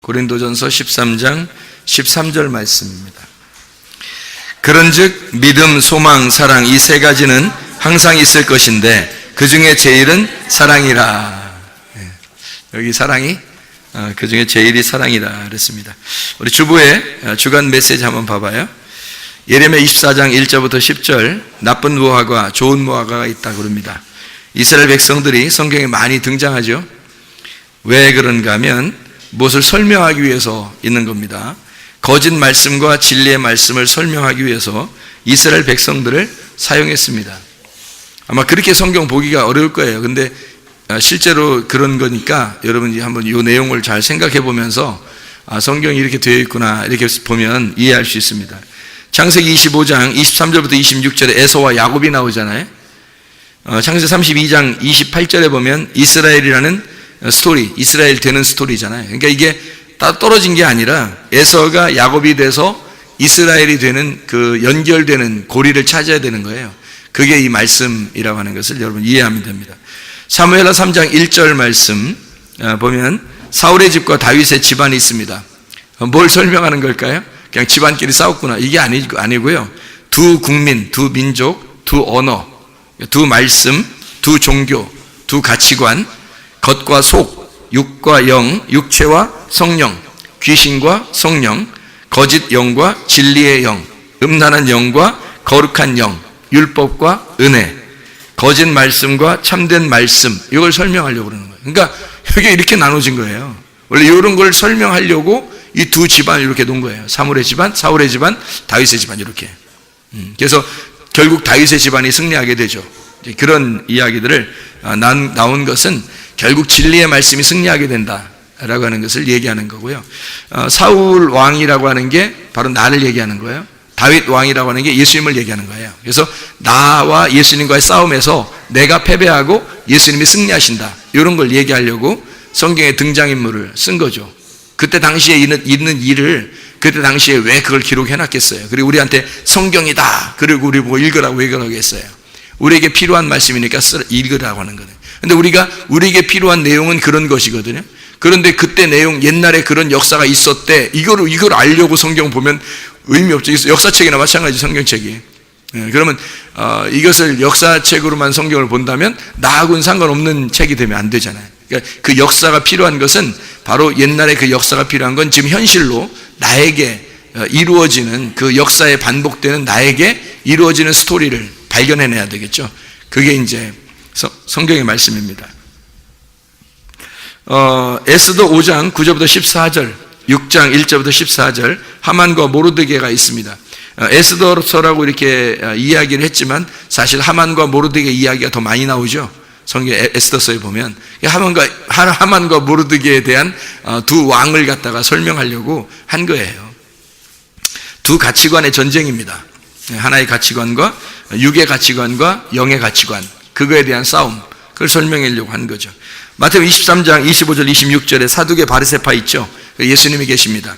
고린도전서 13장 13절 말씀입니다. 그런즉 믿음, 소망, 사랑 이 세 가지는 항상 있을 것인데 그 중에 제일은 사랑이라. 여기 사랑이 그 중에 제일이 사랑이라 그랬습니다. 우리 주보에 주간 메시지 한번 봐봐요. 예레미야 24장 1절부터 10절 나쁜 무화과 좋은 무화과가 있다고 그럽니다. 이스라엘 백성들이 성경에 많이 등장하죠. 왜 그런가 하면 무엇을 설명하기 위해서 있는 겁니다. 거짓 말씀과 진리의 말씀을 설명하기 위해서 이스라엘 백성들을 사용했습니다. 아마 그렇게 성경 보기가 어려울 거예요. 근데 실제로 그런 거니까 여러분이 한번 이 내용을 잘 생각해 보면서 성경이 이렇게 되어 있구나 이렇게 보면 이해할 수 있습니다. 창세기 25장 23절부터 26절에 에서와 야곱이 나오잖아요. 창세기 32장 28절에 보면 이스라엘이라는 스토리, 이스라엘 되는 스토리잖아요. 그러니까 이게 다 떨어진 게 아니라 에서가 야곱이 돼서 이스라엘이 되는 그 연결되는 고리를 찾아야 되는 거예요. 그게 이 말씀이라고 하는 것을 여러분 이해하면 됩니다. 사무엘하 3장 1절 말씀 보면 사울의 집과 다윗의 집안이 있습니다. 뭘 설명하는 걸까요? 그냥 집안끼리 싸웠구나 이게 아니고요. 두 국민, 두 민족, 두 언어, 두 말씀, 두 종교, 두 가치관, 겉과 속, 육과 영, 육체와 성령, 귀신과 성령, 거짓 영과 진리의 영, 음란한 영과 거룩한 영, 율법과 은혜, 거짓 말씀과 참된 말씀, 이걸 설명하려고 그러는 거예요. 그러니까 여기 이렇게 나눠진 거예요. 원래 이런 걸 설명하려고 이 두 집안을 이렇게 놓은 거예요. 사울의 집안, 다윗의 집안 이렇게. 그래서 결국 다윗의 집안이 승리하게 되죠. 그런 이야기들을 나온 것은 결국 진리의 말씀이 승리하게 된다라고 하는 것을 얘기하는 거고요. 사울 왕이라고 하는 게 바로 나를 얘기하는 거예요. 다윗 왕이라고 하는 게 예수님을 얘기하는 거예요. 그래서 나와 예수님과의 싸움에서 내가 패배하고 예수님이 승리하신다. 이런 걸 얘기하려고 성경의 등장인물을 쓴 거죠. 그때 당시에 있는 일을 그때 당시에 왜 그걸 기록해 놨겠어요. 그리고 우리한테 성경이다. 그리고 우리 보고 읽으라고 했어요. 우리에게 필요한 말씀이니까 읽으라고 하는 거예요. 근데 우리에게 필요한 내용은 그런 것이거든요. 그런데 그때 내용 옛날에 그런 역사가 있었대. 이걸 알려고 성경 보면 의미 없죠. 역사책이나 마찬가지 성경책이. 그러면 이것을 역사책으로만 성경을 본다면 나하고는 상관없는 책이 되면 안 되잖아요. 그러니까 그 역사가 필요한 것은 바로 옛날에 그 역사가 필요한 건 지금 현실로 나에게 이루어지는 그 역사에 반복되는 나에게 이루어지는 스토리를 발견해내야 되겠죠. 그게 이제 성경의 말씀입니다. 에스더 5장 9절부터 14절, 6장 1절부터 14절 하만과 모르드게가 있습니다. 에스더서라고 이렇게 이야기를 했지만 사실 하만과 모르드게 이야기가 더 많이 나오죠. 성경 에스더서에 보면 하만과 모르드게에 대한 두 왕을 갖다가 설명하려고 한 거예요. 두 가치관의 전쟁입니다. 하나의 가치관과 육의 가치관과 영의 가치관, 그거에 대한 싸움, 그걸 설명하려고 한 거죠. 마태복음 23장 25절 26절에 사두개 바리새파 있죠. 예수님이 계십니다.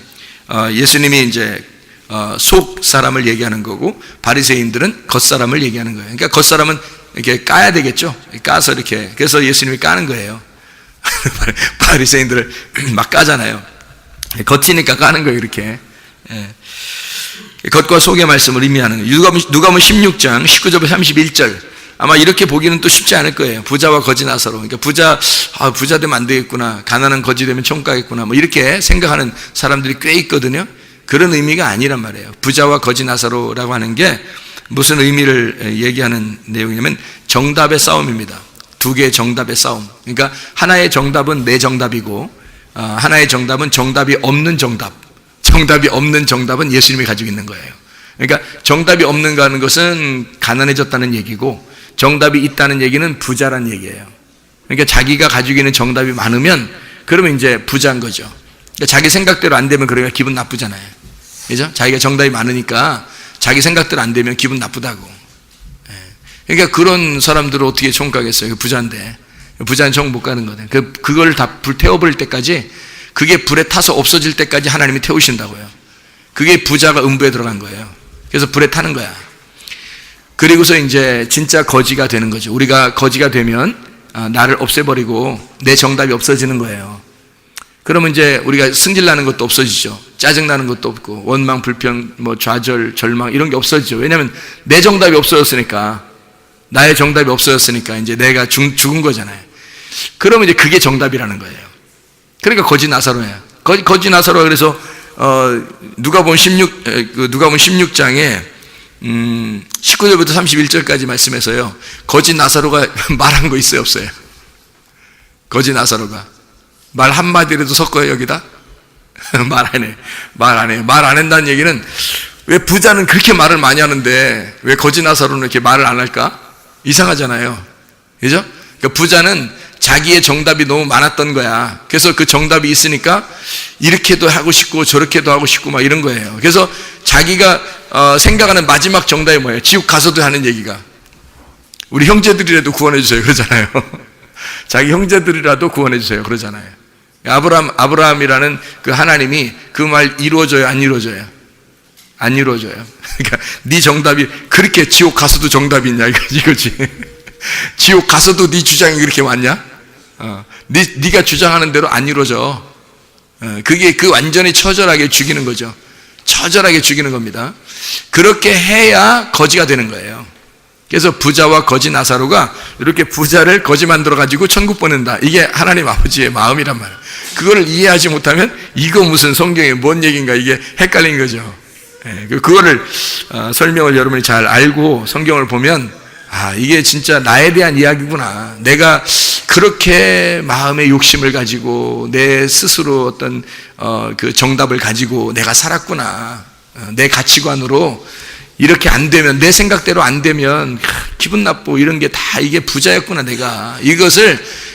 예수님이 이제 속 사람을 얘기하는 거고 바리새인들은 겉 사람을 얘기하는 거예요. 그러니까 겉 사람은 이렇게 까야 되겠죠. 까서 이렇게. 그래서 예수님이 까는 거예요. 바리새인들을 막 까잖아요. 겉이니까 까는 거예요, 이렇게. 겉과 속의 말씀을 의미하는 거예요. 누가복음 16장 19절부터 31절. 아마 이렇게 보기는 또 쉽지 않을 거예요. 부자와 거지 나사로. 그러니까 부자 되면 안 되겠구나. 가난한 거지 되면 총 가겠구나. 뭐 이렇게 생각하는 사람들이 꽤 있거든요. 그런 의미가 아니란 말이에요. 부자와 거지 나사로라고 하는 게 무슨 의미를 얘기하는 내용이냐면 정답의 싸움입니다. 두 개의 정답의 싸움. 그러니까 하나의 정답은 내 정답이고 하나의 정답은 정답이 없는 정답. 정답이 없는 정답은 예수님이 가지고 있는 거예요. 그러니까 정답이 없는가 하는 것은 가난해졌다는 얘기고 정답이 있다는 얘기는 부자란 얘기예요. 그러니까 자기가 가지고 있는 정답이 많으면 그러면 이제 부자인 거죠. 그러니까 자기 생각대로 안 되면 그러니까 기분 나쁘잖아요. 그죠? 자기가 정답이 많으니까 자기 생각대로 안 되면 기분 나쁘다고. 그러니까 그런 사람들을 어떻게 총 가겠어요? 부자인데. 부자는 총 못 가는 거예요. 그걸 다 불 태워버릴 때까지, 그게 불에 타서 없어질 때까지 하나님이 태우신다고요. 그게 부자가 음부에 들어간 거예요. 그래서 불에 타는 거야. 그리고서 이제 진짜 거지가 되는 거죠. 우리가 거지가 되면 나를 없애버리고 내 정답이 없어지는 거예요. 그러면 이제 우리가 승질나는 것도 없어지죠. 짜증나는 것도 없고, 원망, 불평, 좌절, 절망 이런 게 없어지죠. 왜냐하면 내 정답이 없어졌으니까, 나의 정답이 없어졌으니까 이제 내가 죽은 거잖아요. 그러면 이제 그게 정답이라는 거예요. 그러니까 거지 나사로예요. 거지 나사로가 그래서 누가복음 16장에 19절부터 31절까지 말씀해서요, 거지 나사로가 말한 거 있어요, 없어요? 거지 나사로가 말 한마디라도 섞어요, 여기다? 말 안 해. 말 안 해요. 말 안 한다는 얘기는, 왜 부자는 그렇게 말을 많이 하는데 왜 거지 나사로는 이렇게 말을 안 할까? 이상하잖아요. 그죠? 그러니까 부자는 자기의 정답이 너무 많았던 거야. 그래서 그 정답이 있으니까 이렇게도 하고 싶고 저렇게도 하고 싶고 막 이런 거예요. 그래서 자기가 생각하는 마지막 정답이 뭐예요? 지옥 가서도 하는 얘기가, 우리 형제들이라도 구원해 주세요 그러잖아요. 자기 형제들이라도 구원해 주세요 그러잖아요. 아브라함이라는 그 하나님이 그 말 이루어져요, 안 이루어져요? 안 이루어져요. 그러니까 네 정답이 그렇게 지옥 가서도 정답이 있냐 이거지. 지옥 가서도 네 주장이 그렇게 맞냐? 네가 주장하는 대로 안 이루어져. 그게 그 완전히 처절하게 죽이는 거죠. 처절하게 죽이는 겁니다. 그렇게 해야 거지가 되는 거예요. 그래서 부자와 거지 나사로가 이렇게 부자를 거지 만들어 가지고 천국 보낸다. 이게 하나님 아버지의 마음이란 말이에요. 그거를 이해하지 못하면 이거 무슨 성경에 뭔 얘기인가, 이게 헷갈린 거죠. 그거를 설명을 여러분이 잘 알고 성경을 보면, 이게 진짜 나에 대한 이야기구나. 내가 그렇게 마음의 욕심을 가지고 내 스스로 어떤 그 정답을 가지고 내가 살았구나. 내 가치관으로 이렇게 안 되면, 내 생각대로 안 되면 기분 나쁘고 이런 게 다 이게 부자였구나 내가.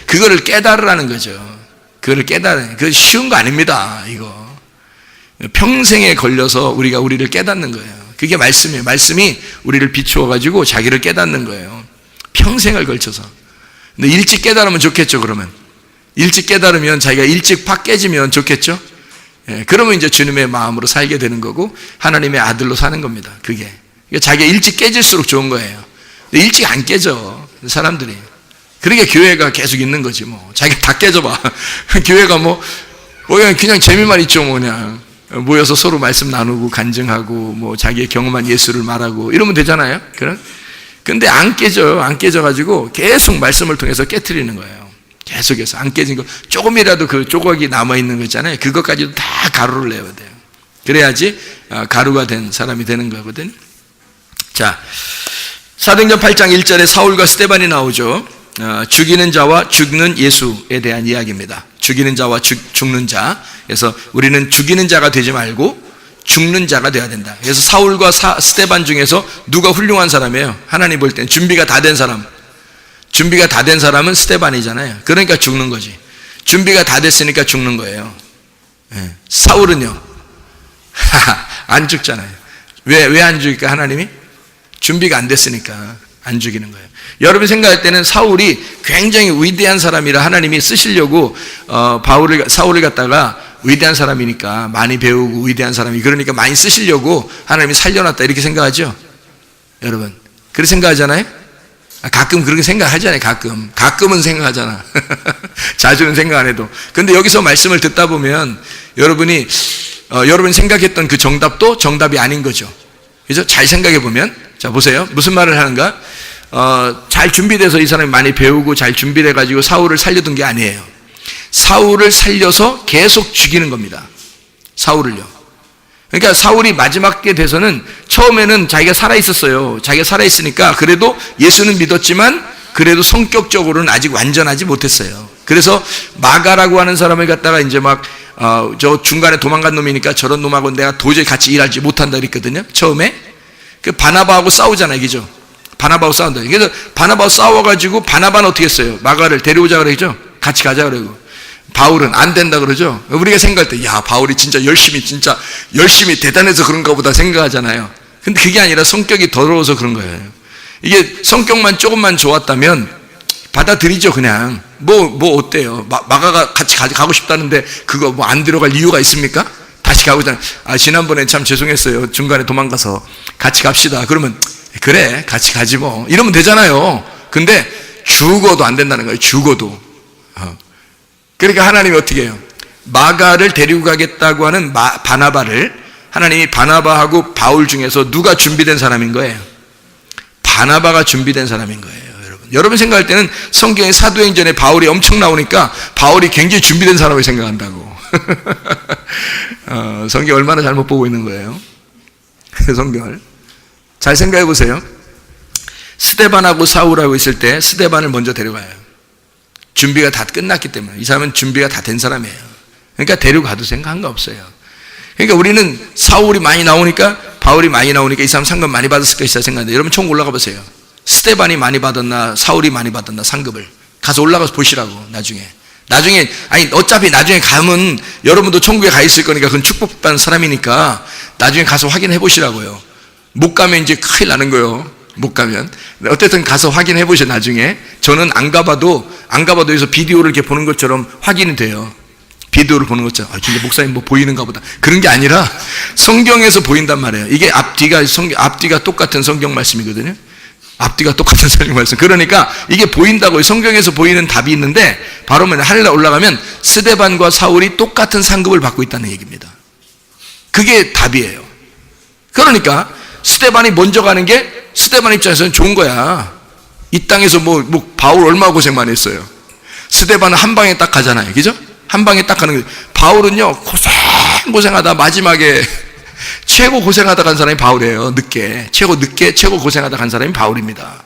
그거를 깨달으라는 거죠. 그거를 깨달으라는, 그거 쉬운 거 아닙니다. 이거 평생에 걸려서 우리를 깨닫는 거예요. 그게 말씀이에요. 말씀이 우리를 비추어 가지고 자기를 깨닫는 거예요. 평생을 걸쳐서. 근데 일찍 깨달으면 좋겠죠. 그러면 일찍 깨달으면, 자기가 일찍 팍 깨지면 좋겠죠. 그러면 이제 주님의 마음으로 살게 되는 거고 하나님의 아들로 사는 겁니다. 그게 자기가 일찍 깨질수록 좋은 거예요. 근데 일찍 안 깨져 사람들이. 그러니까 교회가 계속 있는 거지 뭐. 자기가 다 깨져봐. 교회가 그냥 재미만 있죠. 그냥 모여서 서로 말씀 나누고 간증하고 자기의 경험한 예수를 말하고 이러면 되잖아요. 근데 안 깨져요. 안 깨져가지고 계속 말씀을 통해서 깨트리는 거예요. 계속해서 안 깨진 거, 조금이라도 그 조각이 남아있는 거 있잖아요. 그것까지도 다 가루를 내야 돼요. 그래야지 가루가 된 사람이 되는 거거든요. 자, 사도행전 8장 1절에 사울과 스데반이 나오죠. 죽이는 자와 죽는 예수에 대한 이야기입니다. 죽이는 자와 죽는 자. 그래서 우리는 죽이는 자가 되지 말고 죽는 자가 되어야 된다. 그래서 사울과 스데반 중에서 누가 훌륭한 사람이에요? 하나님 볼 땐 준비가 다 된 사람. 준비가 다 된 사람은 스데반이잖아요. 그러니까 죽는 거지. 준비가 다 됐으니까 죽는 거예요. 사울은요? 안 죽잖아요. 왜 안 죽일까? 하나님이? 준비가 안 됐으니까 안 죽이는 거예요. 여러분 생각할 때는 사울이 굉장히 위대한 사람이라 하나님이 쓰시려고 사울을 갖다가 위대한 사람이니까 많이 배우고 위대한 사람이, 그러니까 많이 쓰시려고 하나님이 살려놨다 이렇게 생각하죠? 여러분 그렇게 생각하잖아요? 가끔 그렇게 생각하잖아요. 가끔은 생각하잖아. 자주는 생각 안 해도. 근데 여기서 말씀을 듣다 보면 여러분이 생각했던 그 정답도 정답이 아닌 거죠. 그래서 잘 생각해 보면, 자 보세요. 무슨 말을 하는가? 잘 준비돼서 이 사람이 많이 배우고 잘 준비돼 가지고 사울을 살려둔 게 아니에요. 사울을 살려서 계속 죽이는 겁니다. 사울을요. 그러니까 사울이 마지막에 돼서는, 처음에는 자기가 살아있었어요. 자기가 살아있으니까 그래도 예수는 믿었지만 그래도 성격적으로는 아직 완전하지 못했어요. 그래서 마가라고 하는 사람을 갖다가 이제 저 중간에 도망간 놈이니까 저런 놈하고 내가 도저히 같이 일하지 못한다 그랬거든요. 처음에 그 바나바하고 싸우잖아요. 그죠? 바나바하고 싸운다. 그래서 바나바하고 싸워가지고 바나바는 어떻게 했어요? 마가를 데려오자 그러죠? 같이 가자 그러고. 바울은 안 된다 그러죠? 우리가 생각할 때, 바울이 진짜 열심히 대단해서 그런가 보다 생각하잖아요. 근데 그게 아니라 성격이 더러워서 그런 거예요. 이게 성격만 조금만 좋았다면 받아들이죠, 그냥. 어때요? 마가가 같이 가고 싶다는데 그거 안 들어갈 이유가 있습니까? 다시 가고 있잖아요. 지난번에 참 죄송했어요. 중간에 도망가서 같이 갑시다. 그러면, 그래, 같이 가지 뭐. 이러면 되잖아요. 근데 죽어도 안 된다는 거예요, 죽어도. 그러니까 하나님이 어떻게 해요? 마가를 데리고 가겠다고 하는 바나바를 하나님이 바나바하고 바울 중에서 누가 준비된 사람인 거예요? 바나바가 준비된 사람인 거예요. 여러분 생각할 때는 성경의 사도행전에 바울이 엄청 나오니까 바울이 굉장히 준비된 사람을 생각한다고. 성경 얼마나 잘못 보고 있는 거예요. 성경을 잘 생각해 보세요. 스데반하고 사울하고 있을 때 스데반을 먼저 데려가요. 준비가 다 끝났기 때문에. 이 사람은 준비가 다 된 사람이에요. 그러니까 데려가도 생각한 거 없어요. 그러니까 우리는 사울이 많이 나오니까, 바울이 많이 나오니까 이 사람 상급 많이 받았을 것이다 생각하는데, 여러분 총 올라가 보세요. 스데반이 많이 받았나 사울이 많이 받았나 상급을 가서 올라가서 보시라고. 나중에 아니 어차피 나중에 가면 여러분도 천국에 가 있을 거니까, 그건 축복받은 사람이니까 나중에 가서 확인해 보시라고요. 못 가면 이제 큰일 나는 거예요. 못 가면. 어쨌든 가서 확인해 보셔. 나중에 저는 안 가봐도 여기서 비디오를 이렇게 보는 것처럼 확인이 돼요. 비디오를 보는 것처럼, 진짜 목사님 뭐 보이는가 보다, 그런 게 아니라 성경에서 보인단 말이에요. 이게 앞뒤가 똑같은 성경 말씀이거든요. 앞뒤가 똑같은 성경 말씀. 그러니까 이게 보인다고요. 성경에서 보이는 답이 있는데, 바로 하늘에 올라가면 스데반과 사울이 똑같은 상급을 받고 있다는 얘기입니다. 그게 답이에요. 그러니까 스데반이 먼저 가는 게 스데반 입장에서는 좋은 거야. 이 땅에서 바울 얼마나 고생 많이 했어요. 스데반은 한 방에 딱 가잖아요. 그죠? 한 방에 딱 가는 거예요. 바울은요, 고생하다 마지막에 최고 고생하다 간 사람이 바울이에요. 최고 고생하다 간 사람이 바울입니다.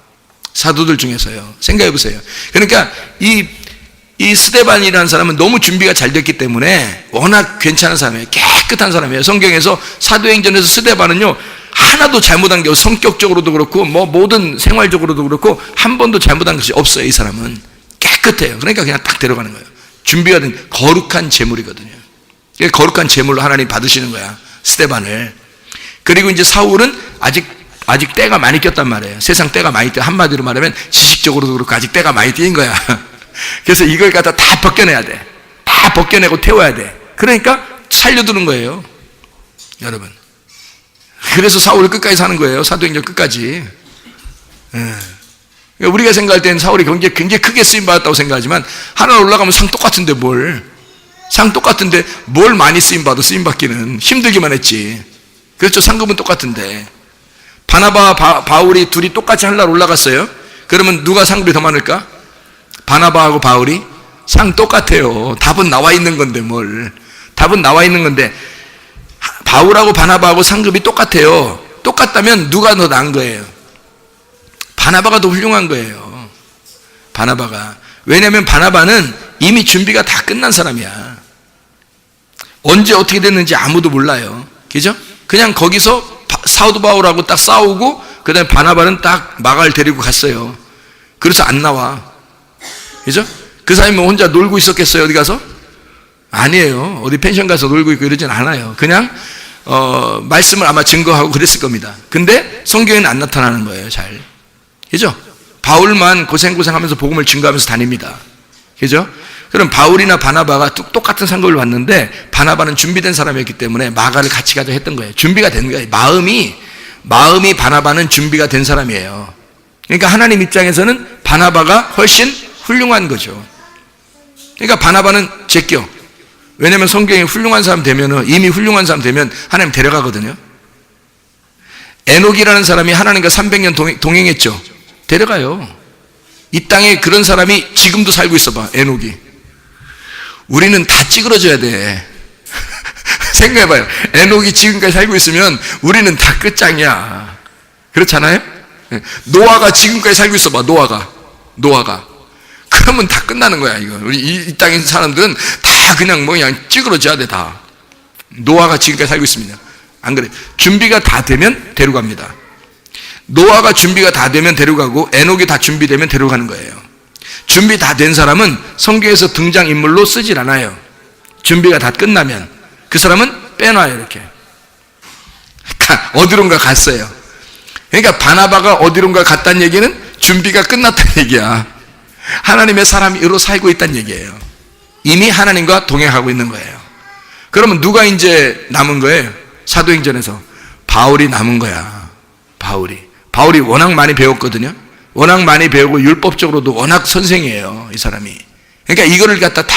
사도들 중에서요. 생각해 보세요. 그러니까 이 스데반이라는 사람은 너무 준비가 잘 됐기 때문에 워낙 괜찮은 사람이에요. 깨끗한 사람이에요. 성경에서 사도행전에서 스데반은요, 하나도 잘못한 게 없어요. 성격적으로도 그렇고 모든 생활적으로도 그렇고 한 번도 잘못한 것이 없어요. 이 사람은 깨끗해요. 그러니까 그냥 딱 데려가는 거예요. 준비가 된 거룩한 제물이거든요. 거룩한 제물로 하나님 받으시는 거야, 스데반을. 그리고 이제 사울은 아직 때가 많이 꼈단 말이에요. 세상 때가 많이 띄어. 한마디로 말하면 지식적으로도 그렇고 아직 때가 많이 띄인 거야. 그래서 이걸 갖다 다 벗겨내야 돼. 다 벗겨내고 태워야 돼. 그러니까 살려두는 거예요, 여러분. 그래서 사울을 끝까지 사는 거예요. 사도행전 끝까지. 우리가 생각할 때는 사울이 굉장히 크게 쓰임받았다고 생각하지만, 하나 올라가면 상 똑같은데 뭘 많이 쓰임받아. 쓰임받기는 힘들기만 했지. 그렇죠. 상급은 똑같은데. 바나바와 바울이 둘이 똑같이 하늘나라 올라갔어요. 그러면 누가 상급이 더 많을까? 바나바하고 바울이? 상 똑같아요. 답은 나와 있는 건데 답은 나와 있는 건데, 바울하고 바나바하고 상급이 똑같아요. 똑같다면 누가 더 나은 거예요? 바나바가 더 훌륭한 거예요. 바나바가. 왜냐하면 바나바는 이미 준비가 다 끝난 사람이야. 언제 어떻게 됐는지 아무도 몰라요. 그죠? 그냥 거기서 사도 바울하고 딱 싸우고, 그 다음에 바나바는 딱 마가를 데리고 갔어요. 그래서 안 나와. 그죠? 그 사람이 혼자 놀고 있었겠어요? 어디 가서? 아니에요. 어디 펜션 가서 놀고 있고 이러진 않아요. 그냥 말씀을 아마 증거하고 그랬을 겁니다. 근데 성경에는 안 나타나는 거예요. 잘. 그죠? 바울만 고생하면서 복음을 증거하면서 다닙니다. 그죠? 그럼 바울이나 바나바가 똑같은 상급을 받는데, 바나바는 준비된 사람이었기 때문에 마가를 같이 가자 했던 거예요. 준비가 된 거예요. 마음이 바나바는 준비가 된 사람이에요. 그러니까 하나님 입장에서는 바나바가 훨씬 훌륭한 거죠. 그러니까 바나바는 제껴. 왜냐면 성경에 훌륭한 사람 되면은, 이미 훌륭한 사람 되면 하나님 데려가거든요. 에녹이라는 사람이 하나님과 300년 동행했죠. 데려가요. 이 땅에 그런 사람이 지금도 살고 있어 봐. 에녹이. 우리는 다 찌그러져야 돼. 생각해봐요. 에녹이 지금까지 살고 있으면 우리는 다 끝장이야. 그렇잖아요? 노아가 지금까지 살고 있어 봐. 노아가. 그러면 다 끝나는 거야, 이거. 우리 이 땅에 있는 사람들은 다 그냥 찌그러져야 돼, 다. 노아가 지금까지 살고 있습니다. 안 그래? 준비가 다 되면 데려갑니다. 노아가 준비가 다 되면 데려가고, 에녹이 다 준비되면 데려가는 거예요. 준비 다 된 사람은 성경에서 등장인물로 쓰질 않아요. 준비가 다 끝나면 그 사람은 빼놔요. 이렇게 어디론가 갔어요. 그러니까 바나바가 어디론가 갔다는 얘기는 준비가 끝났다는 얘기야. 하나님의 사람으로 살고 있다는 얘기예요. 이미 하나님과 동행하고 있는 거예요. 그러면 누가 이제 남은 거예요? 사도행전에서 바울이 남은 거야. 바울이 워낙 많이 배웠거든요. 워낙 많이 배우고 율법적으로도 워낙 선생이에요, 이 사람이. 그러니까 이거를 갖다 다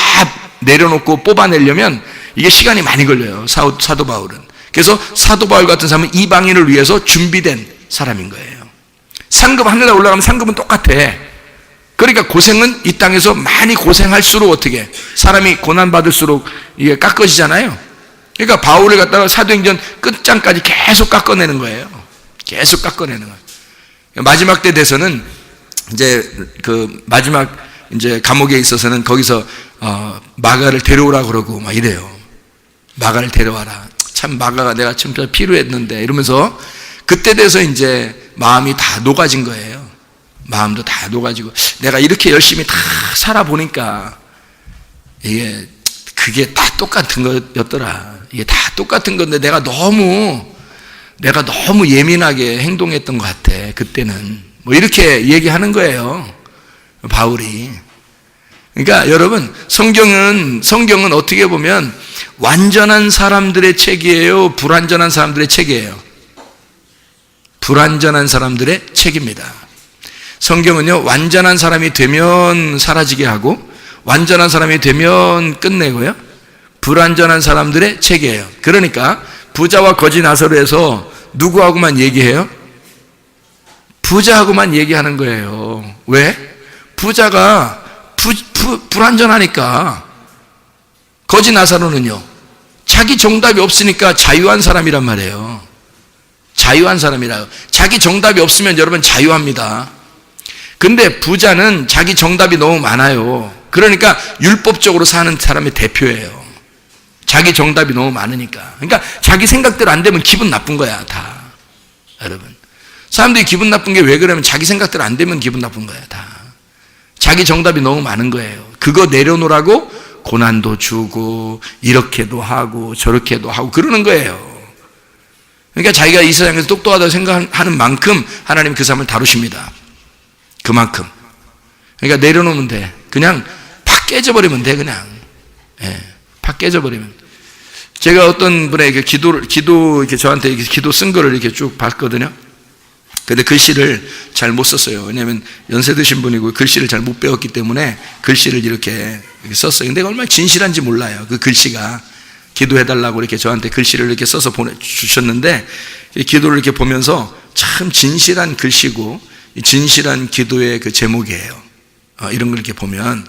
내려놓고 뽑아내려면 이게 시간이 많이 걸려요. 사도 바울은. 그래서 사도 바울 같은 사람은 이방인을 위해서 준비된 사람인 거예요. 상급 하늘에 올라가면 상급은 똑같아. 그러니까 고생은 이 땅에서 많이 고생할수록 어떻게 사람이 고난받을수록 이게 깎아지잖아요. 그러니까 바울을 갖다가 사도행전 끝장까지 계속 깎아내는 거예요. 계속 깎아내는 거예요. 마지막 때 돼서는 이제 그 마지막 이제 감옥에 있어서는 거기서 마가를 데려오라 그러고 막 이래요. 마가를 데려와라. 참 마가가 내가 참 필요했는데 이러면서 그때 돼서 이제 마음이 다 녹아진 거예요. 마음도 다 녹아지고 내가 이렇게 열심히 다 살아보니까 이게 그게 다 똑같은 거였더라. 이게 다 똑같은 건데 내가 너무 예민하게 행동했던 것 같아. 그때는 뭐 이렇게 얘기하는 거예요. 바울이. 그러니까 여러분 성경은 어떻게 보면 완전한 사람들의 책이에요? 불완전한 사람들의 책이에요? 불완전한 사람들의 책입니다. 성경은요, 완전한 사람이 되면 사라지게 하고 완전한 사람이 되면 끝내고요, 불완전한 사람들의 책이에요. 그러니까 부자와 거지 나사로에서 누구하고만 얘기해요? 부자하고만 얘기하는 거예요. 왜? 부자가 불완전하니까. 거지 나사로는요, 자기 정답이 없으니까 자유한 사람이란 말이에요. 자유한 사람이라요. 자기 정답이 없으면 여러분 자유합니다. 근데 부자는 자기 정답이 너무 많아요. 그러니까 율법적으로 사는 사람의 대표예요. 자기 정답이 너무 많으니까. 그러니까 자기 생각대로 안 되면 기분 나쁜 거야, 다. 여러분. 사람들이 기분 나쁜 게 왜 그러면 자기 생각대로 안 되면 기분 나쁜 거야, 다. 자기 정답이 너무 많은 거예요. 그거 내려놓으라고 고난도 주고 이렇게도 하고 저렇게도 하고 그러는 거예요. 그러니까 자기가 이 세상에서 똑똑하다고 생각하는 만큼 하나님 그 사람을 다루십니다. 그만큼. 그러니까 내려놓으면 돼. 그냥 팍 깨져버리면 돼, 그냥. 예, 팍 깨져버리면. 제가 어떤 분의 기도 이렇게 저한테 기도 쓴 거를 이렇게 쭉 봤거든요. 근데 글씨를 잘 못 썼어요. 왜냐하면 연세 드신 분이고 글씨를 잘 못 배웠기 때문에 글씨를 이렇게 썼어요. 근데 얼마나 진실한지 몰라요. 그 글씨가. 기도해달라고 이렇게 저한테 글씨를 이렇게 써서 보내주셨는데, 기도를 이렇게 보면서 참 진실한 글씨고, 진실한 기도의 그 제목이에요. 이런 걸 이렇게 보면.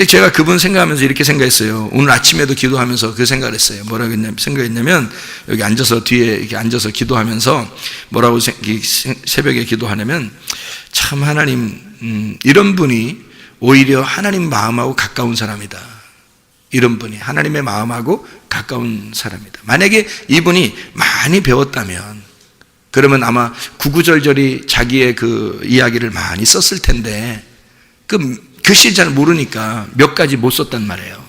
제가 그분 생각하면서 이렇게 생각했어요. 오늘 아침에도 기도하면서 그 생각을 했어요. 뭐라고 생각했냐면, 여기 앉아서 뒤에 이렇게 앉아서 기도하면서 뭐라고 새벽에 기도하냐면, 참 하나님, 이런 분이 오히려 하나님 마음하고 가까운 사람이다. 이런 분이 하나님의 마음하고 가까운 사람이다. 만약에 이분이 많이 배웠다면, 그러면 아마 구구절절히 자기의 그 이야기를 많이 썼을 텐데, 그 글씨 잘 모르니까 몇 가지 못 썼단 말이에요.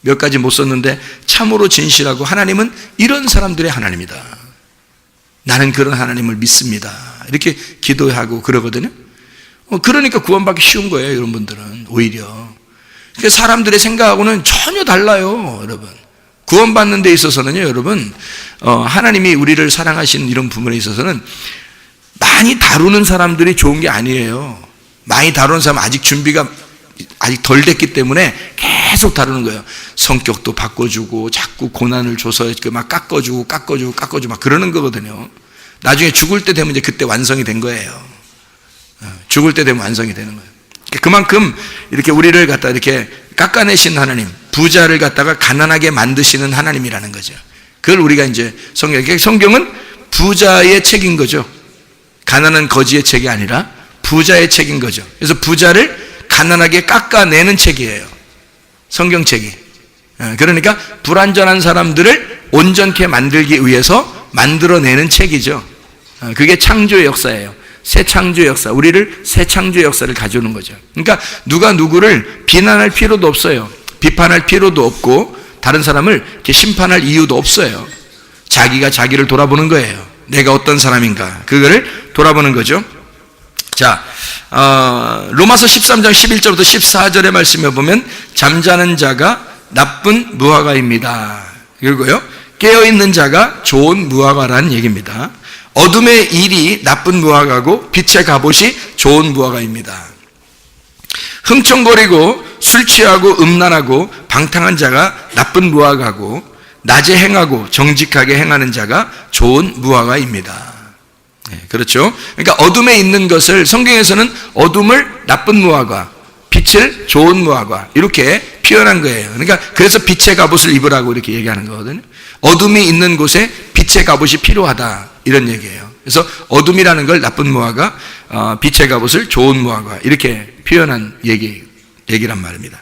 몇 가지 못 썼는데 참으로 진실하고 하나님은 이런 사람들의 하나님이다. 나는 그런 하나님을 믿습니다. 이렇게 기도하고 그러거든요. 그러니까 구원받기 쉬운 거예요, 이런 분들은 오히려. 사람들의 생각하고는 전혀 달라요, 여러분. 구원받는 데 있어서는요, 여러분, 하나님이 우리를 사랑하시는 이런 부분에 있어서는 많이 다루는 사람들이 좋은 게 아니에요. 많이 다루는 사람은 아직 준비가 아직 덜 됐기 때문에 계속 다루는 거예요. 성격도 바꿔주고 자꾸 고난을 줘서 막 깎아주고 막 그러는 거거든요. 나중에 죽을 때 되면 이제 그때 완성이 된 거예요. 죽을 때 되면 완성이 되는 거예요. 그만큼 이렇게 우리를 갖다 이렇게 깎아내신 하나님, 부자를 갖다가 가난하게 만드시는 하나님이라는 거죠. 그걸 우리가 이제 성경은 부자의 책인 거죠. 가난한 거지의 책이 아니라 부자의 책인 거죠. 그래서 부자를 가난하게 깎아내는 책이에요, 성경책이. 그러니까 불완전한 사람들을 온전케 만들기 위해서 만들어내는 책이죠. 그게 창조의 역사예요. 새 창조의 역사, 우리를 새 창조의 역사를 가져오는 거죠. 그러니까 누가 누구를 비난할 필요도 없어요. 비판할 필요도 없고 다른 사람을 이렇게 심판할 이유도 없어요. 자기가 자기를 돌아보는 거예요. 내가 어떤 사람인가, 그거를 돌아보는 거죠. 자, 로마서 13장 11절부터 14절의 말씀에 보면 잠자는 자가 나쁜 무화과입니다. 그리고요, 깨어있는 자가 좋은 무화과라는 얘기입니다. 어둠의 일이 나쁜 무화과고 빛의 갑옷이 좋은 무화과입니다. 흥청거리고 술 취하고 음란하고 방탕한 자가 나쁜 무화과고 낮에 행하고 정직하게 행하는 자가 좋은 무화과입니다. 그렇죠? 그러니까 어둠에 있는 것을 성경에서는 어둠을 나쁜 무화과, 빛을 좋은 무화과 이렇게 표현한 거예요. 그러니까 그래서 빛의 갑옷을 입으라고 이렇게 얘기하는 거거든요. 어둠이 있는 곳에 빛의 갑옷이 필요하다 이런 얘기예요. 그래서 어둠이라는 걸 나쁜 무화과, 빛의 갑옷을 좋은 무화과 이렇게 표현한 얘기란 말입니다.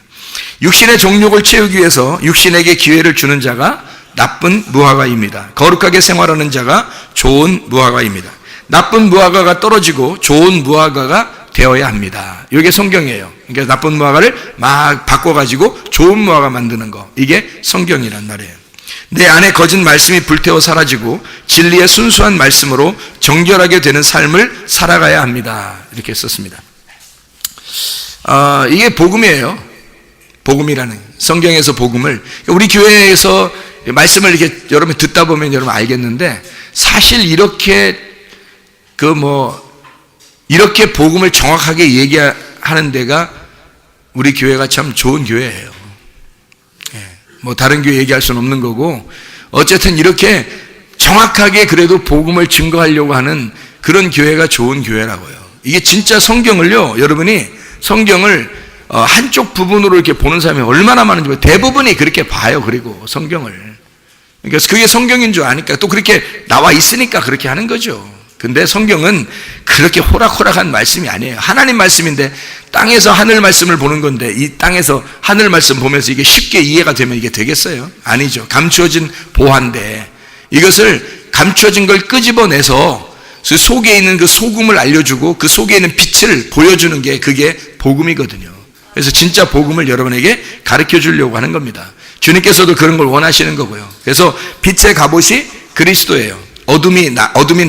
육신의 정욕을 채우기 위해서 육신에게 기회를 주는 자가 나쁜 무화과입니다. 거룩하게 생활하는 자가 좋은 무화과입니다. 나쁜 무화과가 떨어지고 좋은 무화과가 되어야 합니다. 이게 성경이에요. 그러니까 나쁜 무화과를 막 바꿔가지고 좋은 무화과 만드는 거, 이게 성경이란 말이에요. 내 안에 거짓 말씀이 불태워 사라지고 진리의 순수한 말씀으로 정결하게 되는 삶을 살아가야 합니다. 이렇게 썼습니다. 이게 복음이에요. 복음이라는, 성경에서 복음을, 우리 교회에서 말씀을 이렇게 여러분 듣다 보면 여러분 알겠는데, 사실 이렇게 이렇게 복음을 정확하게 얘기하는 데가 우리 교회가 참 좋은 교회예요. 다른 교회 얘기할 수는 없는 거고, 어쨌든 이렇게 정확하게 그래도 복음을 증거하려고 하는 그런 교회가 좋은 교회라고요. 이게 진짜 성경을요, 여러분이 성경을 한쪽 부분으로 이렇게 보는 사람이 얼마나 많은지 몰라요. 대부분이 그렇게 봐요. 그리고 성경을. 그러니까 그게 성경인 줄 아니까, 또 그렇게 나와 있으니까 그렇게 하는 거죠. 근데 성경은 그렇게 호락호락한 말씀이 아니에요. 하나님 말씀인데, 땅에서 하늘 말씀을 보는 건데, 이 땅에서 하늘 말씀 보면서 이게 쉽게 이해가 되면 이게 되겠어요? 아니죠. 감추어진 보화인데, 이것을 감추어진 걸 끄집어내서 그 속에 있는 그 소금을 알려주고 그 속에 있는 빛을 보여주는 게, 그게 복음이거든요. 그래서 진짜 복음을 여러분에게 가르쳐 주려고 하는 겁니다. 주님께서도 그런 걸 원하시는 거고요. 그래서 빛의 갑옷이 그리스도예요. 어둠인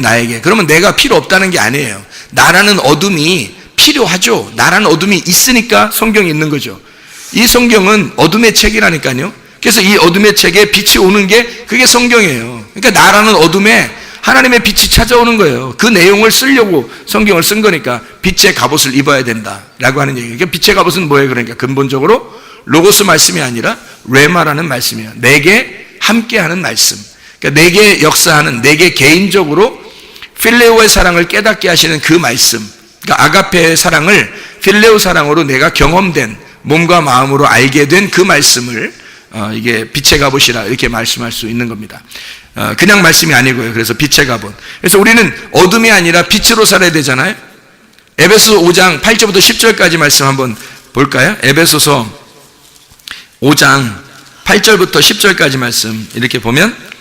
나에게. 그러면 내가 필요 없다는 게 아니에요. 나라는 어둠이 필요하죠. 나라는 어둠이 있으니까 성경이 있는 거죠. 이 성경은 어둠의 책이라니까요. 그래서 이 어둠의 책에 빛이 오는 게 그게 성경이에요. 그러니까 나라는 어둠에 하나님의 빛이 찾아오는 거예요. 그 내용을 쓰려고 성경을 쓴 거니까 빛의 갑옷을 입어야 된다라고 하는 얘기예요. 그러니까 빛의 갑옷은 뭐예요? 그러니까 근본적으로 로고스 말씀이 아니라 레마라는 말씀이에요. 내게 함께하는 말씀. 그러니까 내게 역사하는, 내게 개인적으로 필레오의 사랑을 깨닫게 하시는 그 말씀. 그러니까 아가페의 사랑을 필레오 사랑으로 내가 경험된, 몸과 마음으로 알게 된 그 말씀을 이게 빛의 갑옷이라 이렇게 말씀할 수 있는 겁니다. 그냥 말씀이 아니고요. 그래서 빛의 갑옷. 그래서 우리는 어둠이 아니라 빛으로 살아야 되잖아요. 에베소서 5장 8절부터 10절까지 말씀 한번 볼까요? 에베소서 5장 8절부터 10절까지 말씀 이렇게 보면,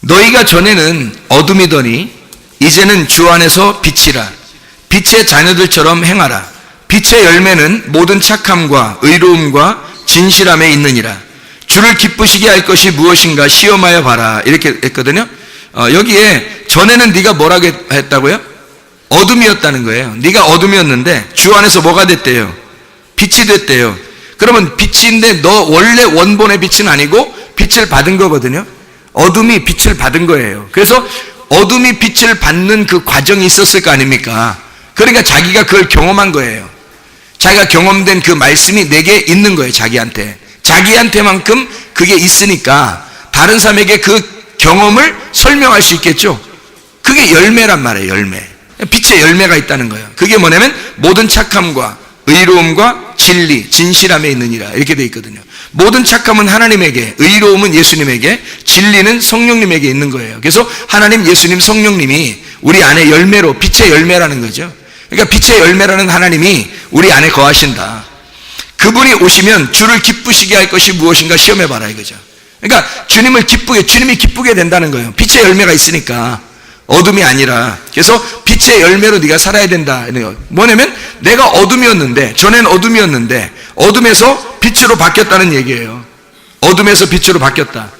너희가 전에는 어둠이더니 이제는 주 안에서 빛이라. 빛의 자녀들처럼 행하라. 빛의 열매는 모든 착함과 의로움과 진실함에 있느니라. 주를 기쁘시게 할 것이 무엇인가 시험하여 봐라. 이렇게 했거든요. 여기에 전에는 네가 뭐라고 했다고요? 어둠이었다는 거예요. 네가 어둠이었는데 주 안에서 뭐가 됐대요? 빛이 됐대요. 그러면 빛인데 너 원래 원본의 빛은 아니고 빛을 받은 거거든요. 어둠이 빛을 받은 거예요. 그래서 어둠이 빛을 받는 그 과정이 있었을 거 아닙니까? 그러니까 자기가 그걸 경험한 거예요. 자기가 경험된 그 말씀이 내게 있는 거예요. 자기한테만큼 그게 있으니까 다른 사람에게 그 경험을 설명할 수 있겠죠. 그게 열매란 말이에요. 열매. 빛의 열매가 있다는 거예요. 그게 뭐냐면 모든 착함과 의로움과 진리, 진실함에 있느니라 이렇게 돼 있거든요. 모든 착함은 하나님에게, 의로움은 예수님에게, 진리는 성령님에게 있는 거예요. 그래서 하나님, 예수님, 성령님이 우리 안에 열매로, 빛의 열매라는 거죠. 그러니까 빛의 열매라는 하나님이 우리 안에 거하신다. 그분이 오시면 주를 기쁘시게 할 것이 무엇인가 시험해봐라 이거죠. 그러니까 주님이 기쁘게 된다는 거예요. 빛의 열매가 있으니까. 어둠이 아니라. 그래서 빛의 열매로 네가 살아야 된다. 뭐냐면 내가 어둠이었는데, 전에는 어둠이었는데 어둠에서 빛으로 바뀌었다는 얘기예요. 어둠에서 빛으로 바뀌었다.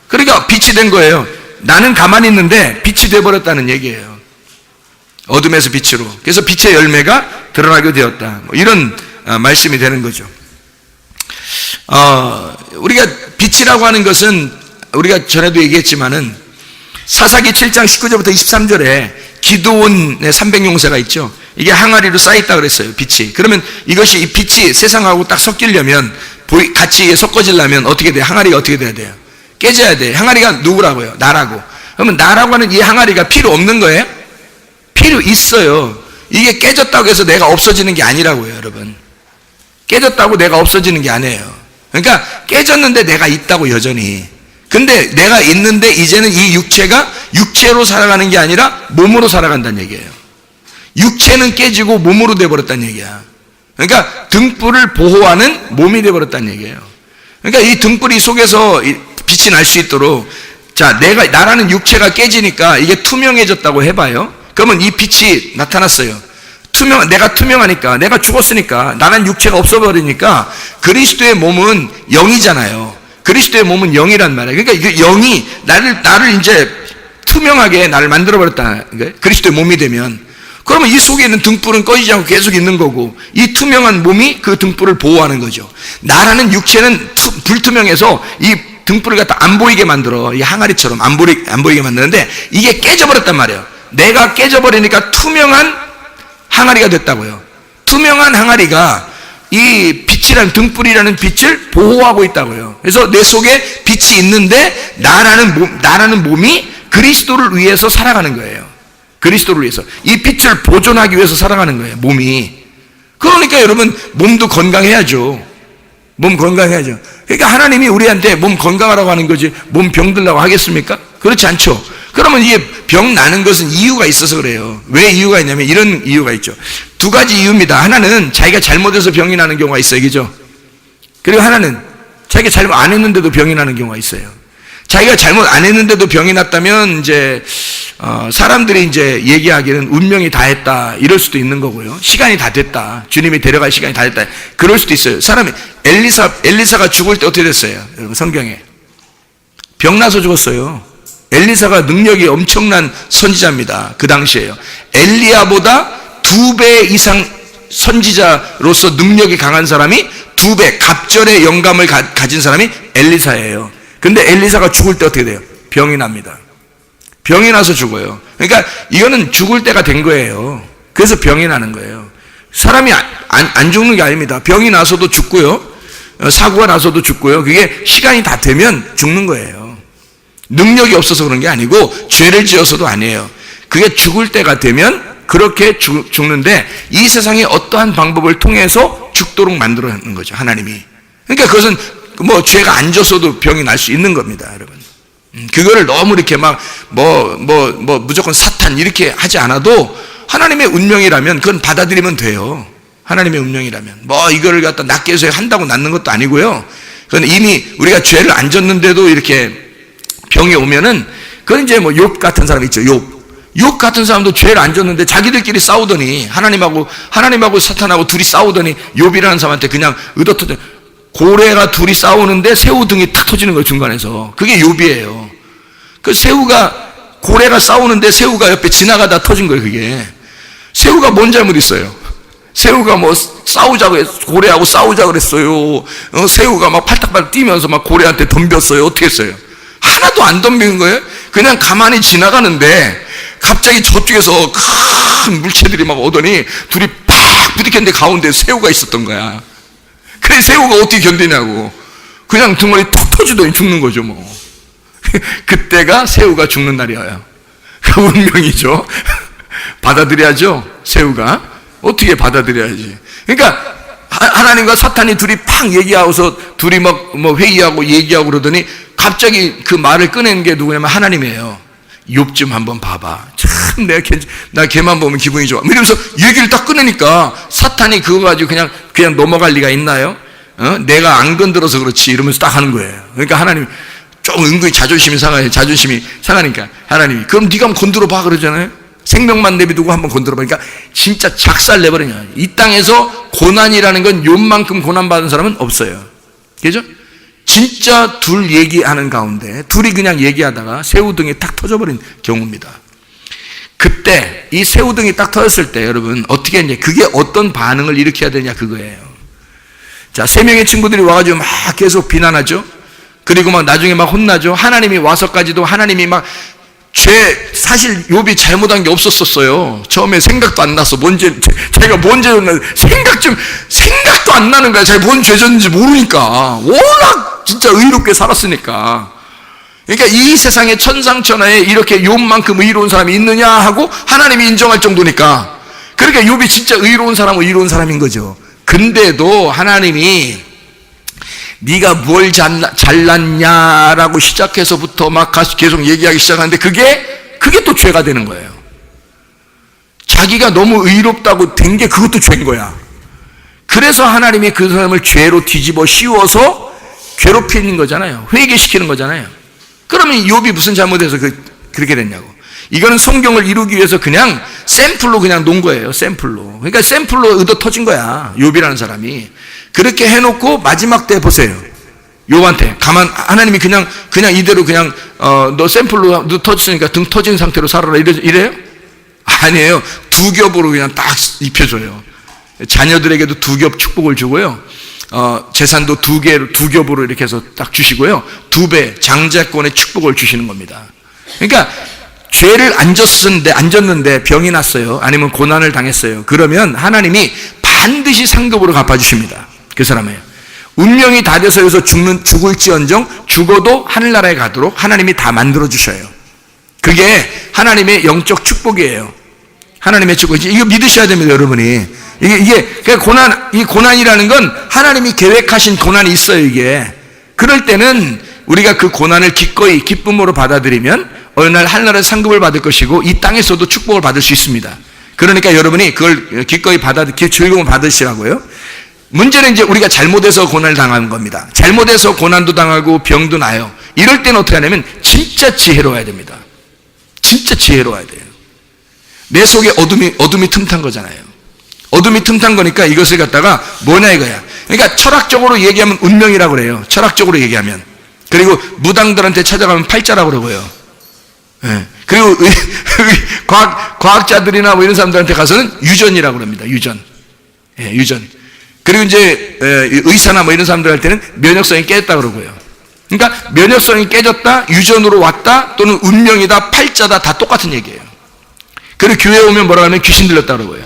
그러니까 빛이 된 거예요. 나는 가만히 있는데 빛이 돼버렸다는 얘기예요. 어둠에서 빛으로. 그래서 빛의 열매가 드러나게 되었다. 이런 말씀이 되는 거죠. 우리가 빛이라고 하는 것은 우리가 전에도 얘기했지만은 사사기 7장 19절부터 23절에 기드온의 300용사가 있죠. 이게 항아리로 쌓여있다 그랬어요, 빛이. 그러면 이것이, 이 빛이 세상하고 딱 섞이려면, 같이 섞어지려면 어떻게 돼요? 항아리가 어떻게 돼야 돼요? 깨져야 돼요. 항아리가 누구라고요? 나라고. 그러면 나라고 하는 이 항아리가 필요 없는 거예요? 필요 있어요. 이게 깨졌다고 해서 내가 없어지는 게 아니라고요, 여러분. 깨졌다고 내가 없어지는 게 아니에요. 그러니까 깨졌는데 내가 있다고 여전히. 근데 내가 있는데 이제는 이 육체가 육체로 살아가는 게 아니라 몸으로 살아간다는 얘기예요. 육체는 깨지고 몸으로 돼버렸다는 얘기야. 그러니까 등불을 보호하는 몸이 돼버렸다는 얘기예요. 그러니까 이 등불이 속에서 빛이 날 수 있도록, 자, 나라는 육체가 깨지니까 이게 투명해졌다고 해봐요. 그러면 이 빛이 나타났어요. 내가 투명하니까, 내가 죽었으니까, 나는 육체가 없어버리니까 그리스도의 몸은 영이잖아요. 그리스도의 몸은 영이란 말이에요. 그러니까 이 영이 나를 이제 투명하게 나를 만들어버렸다는 거예요. 그리스도의 몸이 되면. 그러면 이 속에 있는 등불은 꺼지지 않고 계속 있는 거고, 이 투명한 몸이 그 등불을 보호하는 거죠. 나라는 육체는 불투명해서 이 등불을 갖다 안 보이게 만들어. 이 항아리처럼 안 보이게 만드는데, 이게 깨져버렸단 말이에요. 내가 깨져버리니까 투명한 항아리가 됐다고요. 투명한 항아리가 이 빛이라는, 등불이라는 빛을 보호하고 있다고요. 그래서 내 속에 빛이 있는데 나라는 몸이 그리스도를 위해서 살아가는 거예요. 그리스도를 위해서. 이 빛을 보존하기 위해서 살아가는 거예요, 몸이. 그러니까 여러분, 몸도 건강해야죠. 몸 건강해야죠. 그러니까 하나님이 우리한테 몸 건강하라고 하는 거지, 몸 병들라고 하겠습니까? 그렇지 않죠. 그러면 이게 병 나는 것은 이유가 있어서 그래요. 왜 이유가 있냐면 이런 이유가 있죠. 두 가지 이유입니다. 하나는 자기가 잘못해서 병이 나는 경우가 있어요. 그죠? 그리고 하나는 자기가 잘못 안 했는데도 병이 나는 경우가 있어요. 자기가 잘못 안 했는데도 병이 났다면 이제 사람들이 이제 얘기하기는 운명이 다 했다, 이럴 수도 있는 거고요. 시간이 다 됐다, 주님이 데려갈 시간이 다 됐다, 그럴 수도 있어요. 사람이 엘리사가 죽을 때 어떻게 됐어요? 여러분, 성경에 병 나서 죽었어요. 엘리사가 능력이 엄청난 선지자입니다. 그 당시에요. 엘리야보다 2배 이상 선지자로서 능력이 강한 사람이, 2배 갑절의 영감을 가진 사람이 엘리사예요. 근데 엘리사가 죽을 때 어떻게 돼요? 병이 납니다. 병이 나서 죽어요. 그러니까 이거는 죽을 때가 된 거예요. 그래서 병이 나는 거예요. 사람이 안 죽는 게 아닙니다. 병이 나서도 죽고요, 사고가 나서도 죽고요. 그게 시간이 다 되면 죽는 거예요. 능력이 없어서 그런 게 아니고 죄를 지어서도 아니에요. 그게 죽을 때가 되면 그렇게 죽는데, 이 세상에 어떠한 방법을 통해서 죽도록 만들어 놓는 거죠, 하나님이. 그러니까 그것은 뭐 죄가 안 져서도 병이 날 수 있는 겁니다, 여러분. 그거를 너무 이렇게 무조건 사탄 이렇게 하지 않아도 하나님의 운명이라면 그건 받아들이면 돼요. 하나님의 운명이라면. 이거를 갖다 낫게 해서 한다고 낫는 것도 아니고요. 그건 이미 우리가 죄를 안 졌는데도 이렇게 병이 오면은, 그건 이제 욥 같은 사람 있죠. 욥 같은 사람도 죄를 안 졌는데 자기들끼리 싸우더니, 하나님하고 사탄하고 둘이 싸우더니 욥이라는 사람한테 그냥 의도터져. 고래가 둘이 싸우는데 새우 등이 탁 터지는 거예요, 중간에서. 그게 욥이에요. 그 고래가 싸우는데 새우가 옆에 지나가다 터진 거예요, 그게. 새우가 뭔 잘못 있어요? 새우가 싸우자고 고래하고 싸우자고 그랬어요. 새우가 막 팔딱팔딱 뛰면서 막 고래한테 덤볐어요. 어떻게 했어요? 하나도 안 덤비는 거예요. 그냥 가만히 지나가는데 갑자기 저쪽에서 큰 물체들이 막 오더니 둘이 팍 부딪혔는데 가운데 새우가 있었던 거야. 그래, 새우가 어떻게 견디냐고. 그냥 등골이 톡 터지더니 죽는 거죠, 뭐. 그때가 새우가 죽는 날이에요. 그 운명이죠. 받아들여야죠, 새우가. 어떻게 받아들여야지. 그러니까 하나님과 사탄이 둘이 팍 얘기하고서 둘이 회의하고 얘기하고 그러더니 갑자기 그 말을 꺼낸 게 누구냐면 하나님이에요. 욥 좀 한번 봐봐. 참 나 걔만 보면 기분이 좋아. 이러면서 얘기를 딱 꺼내니까 사탄이 그거 가지고 그냥 넘어갈 리가 있나요? 내가 안 건드려서 그렇지 이러면서 딱 하는 거예요. 그러니까 하나님이 좀 은근히 자존심이 상하니까 하나님이 그럼 네가 한번 건드려 봐 그러잖아요. 생명만 내비두고 한번 건드려 보니까 진짜 작살 내버리냐. 이 땅에서 고난이라는 건 욥만큼 고난받은 사람은 없어요. 그죠? 진짜 둘 얘기하는 가운데 둘이 그냥 얘기하다가 새우등이 탁 터져버린 경우입니다. 그때 이 새우등이 딱 터졌을 때 여러분 어떻게 했냐, 그게 어떤 반응을 일으켜야 되냐 그거예요. 자, 3명의 친구들이 와가지고 막 계속 비난하죠. 그리고 막 나중에 막 혼나죠. 하나님이 와서까지도 하나님이 막 사실 욥이 잘못한 게 없었어요. 처음에 생각도 안 났어. 자기가 뭔 죄였나 생각도 안 나는 거야. 자기가 뭔 죄졌는지 모르니까. 워낙 진짜 의롭게 살았으니까. 그러니까 이 세상에 천상천하에 이렇게 욥만큼 의로운 사람이 있느냐 하고 하나님이 인정할 정도니까. 그러니까 욥이 진짜 의로운 사람인 거죠. 근데도 하나님이 네가 뭘 잘났냐라고 시작해서부터 막 계속 얘기하기 시작하는데 그게 또 죄가 되는 거예요. 자기가 너무 의롭다고 된 게 그것도 죄인 거야. 그래서 하나님이 그 사람을 죄로 뒤집어 씌워서 괴롭히는 거잖아요. 회개시키는 거잖아요. 그러면 욥이 무슨 잘못해서 그렇게 됐냐고. 이거는 성경을 이루기 위해서 그냥 샘플로 그냥 놓은 거예요. 샘플로. 그러니까 샘플로 의도 터진 거야. 욥이라는 사람이. 그렇게 해놓고 마지막 때 보세요. 욥한테 하나님이 그냥 이대로 너 샘플로 너 터졌으니까 등 터진 상태로 살아라 이래요? 아니에요. 두 겹으로 그냥 딱 입혀줘요. 자녀들에게도 두 겹 축복을 주고요. 재산도 두 겹으로 이렇게 해서 딱 주시고요. 2배 장자권의 축복을 주시는 겁니다. 그러니까 죄를 안 졌는데 병이 났어요. 아니면 고난을 당했어요. 그러면 하나님이 반드시 상급으로 갚아주십니다. 그 사람이에요. 운명이 다 돼서 여기서 죽을지언정 죽어도 하늘나라에 가도록 하나님이 다 만들어주셔요. 그게 하나님의 영적 축복이에요. 하나님의 축복. 이거 믿으셔야 됩니다, 여러분이. 이게 고난이라는 건 하나님이 계획하신 고난이 있어요, 이게. 그럴 때는 우리가 그 고난을 기꺼이 기쁨으로 받아들이면 어느 날 하늘나라의 상급을 받을 것이고 이 땅에서도 축복을 받을 수 있습니다. 그러니까 여러분이 그걸 기꺼이 즐거움을 받으시라고요. 문제는 이제 우리가 잘못해서 고난을 당하는 겁니다. 잘못해서 고난도 당하고 병도 나요. 이럴 때는 어떻게 하냐면 진짜 지혜로워야 됩니다. 진짜 지혜로워야 돼요. 내 속에 어둠이 틈탄 거잖아요. 어둠이 틈탄 거니까 이것을 갖다가 뭐냐 이거야. 그러니까 철학적으로 얘기하면 운명이라고 그래요. 철학적으로 얘기하면. 그리고 무당들한테 찾아가면 팔자라고 그러고요. 네. 그리고 과학자들이나 뭐 이런 사람들한테 가서는 유전이라고 그럽니다. 유전. 예, 유전. 그리고 이제 의사나 뭐 이런 사람들 할 때는 면역성이 깨졌다 그러고요. 그러니까 면역성이 깨졌다, 유전으로 왔다, 또는 운명이다, 팔자다, 다 똑같은 얘기예요. 그리고 교회에 오면 뭐라 하면 귀신 들렸다 그러고요.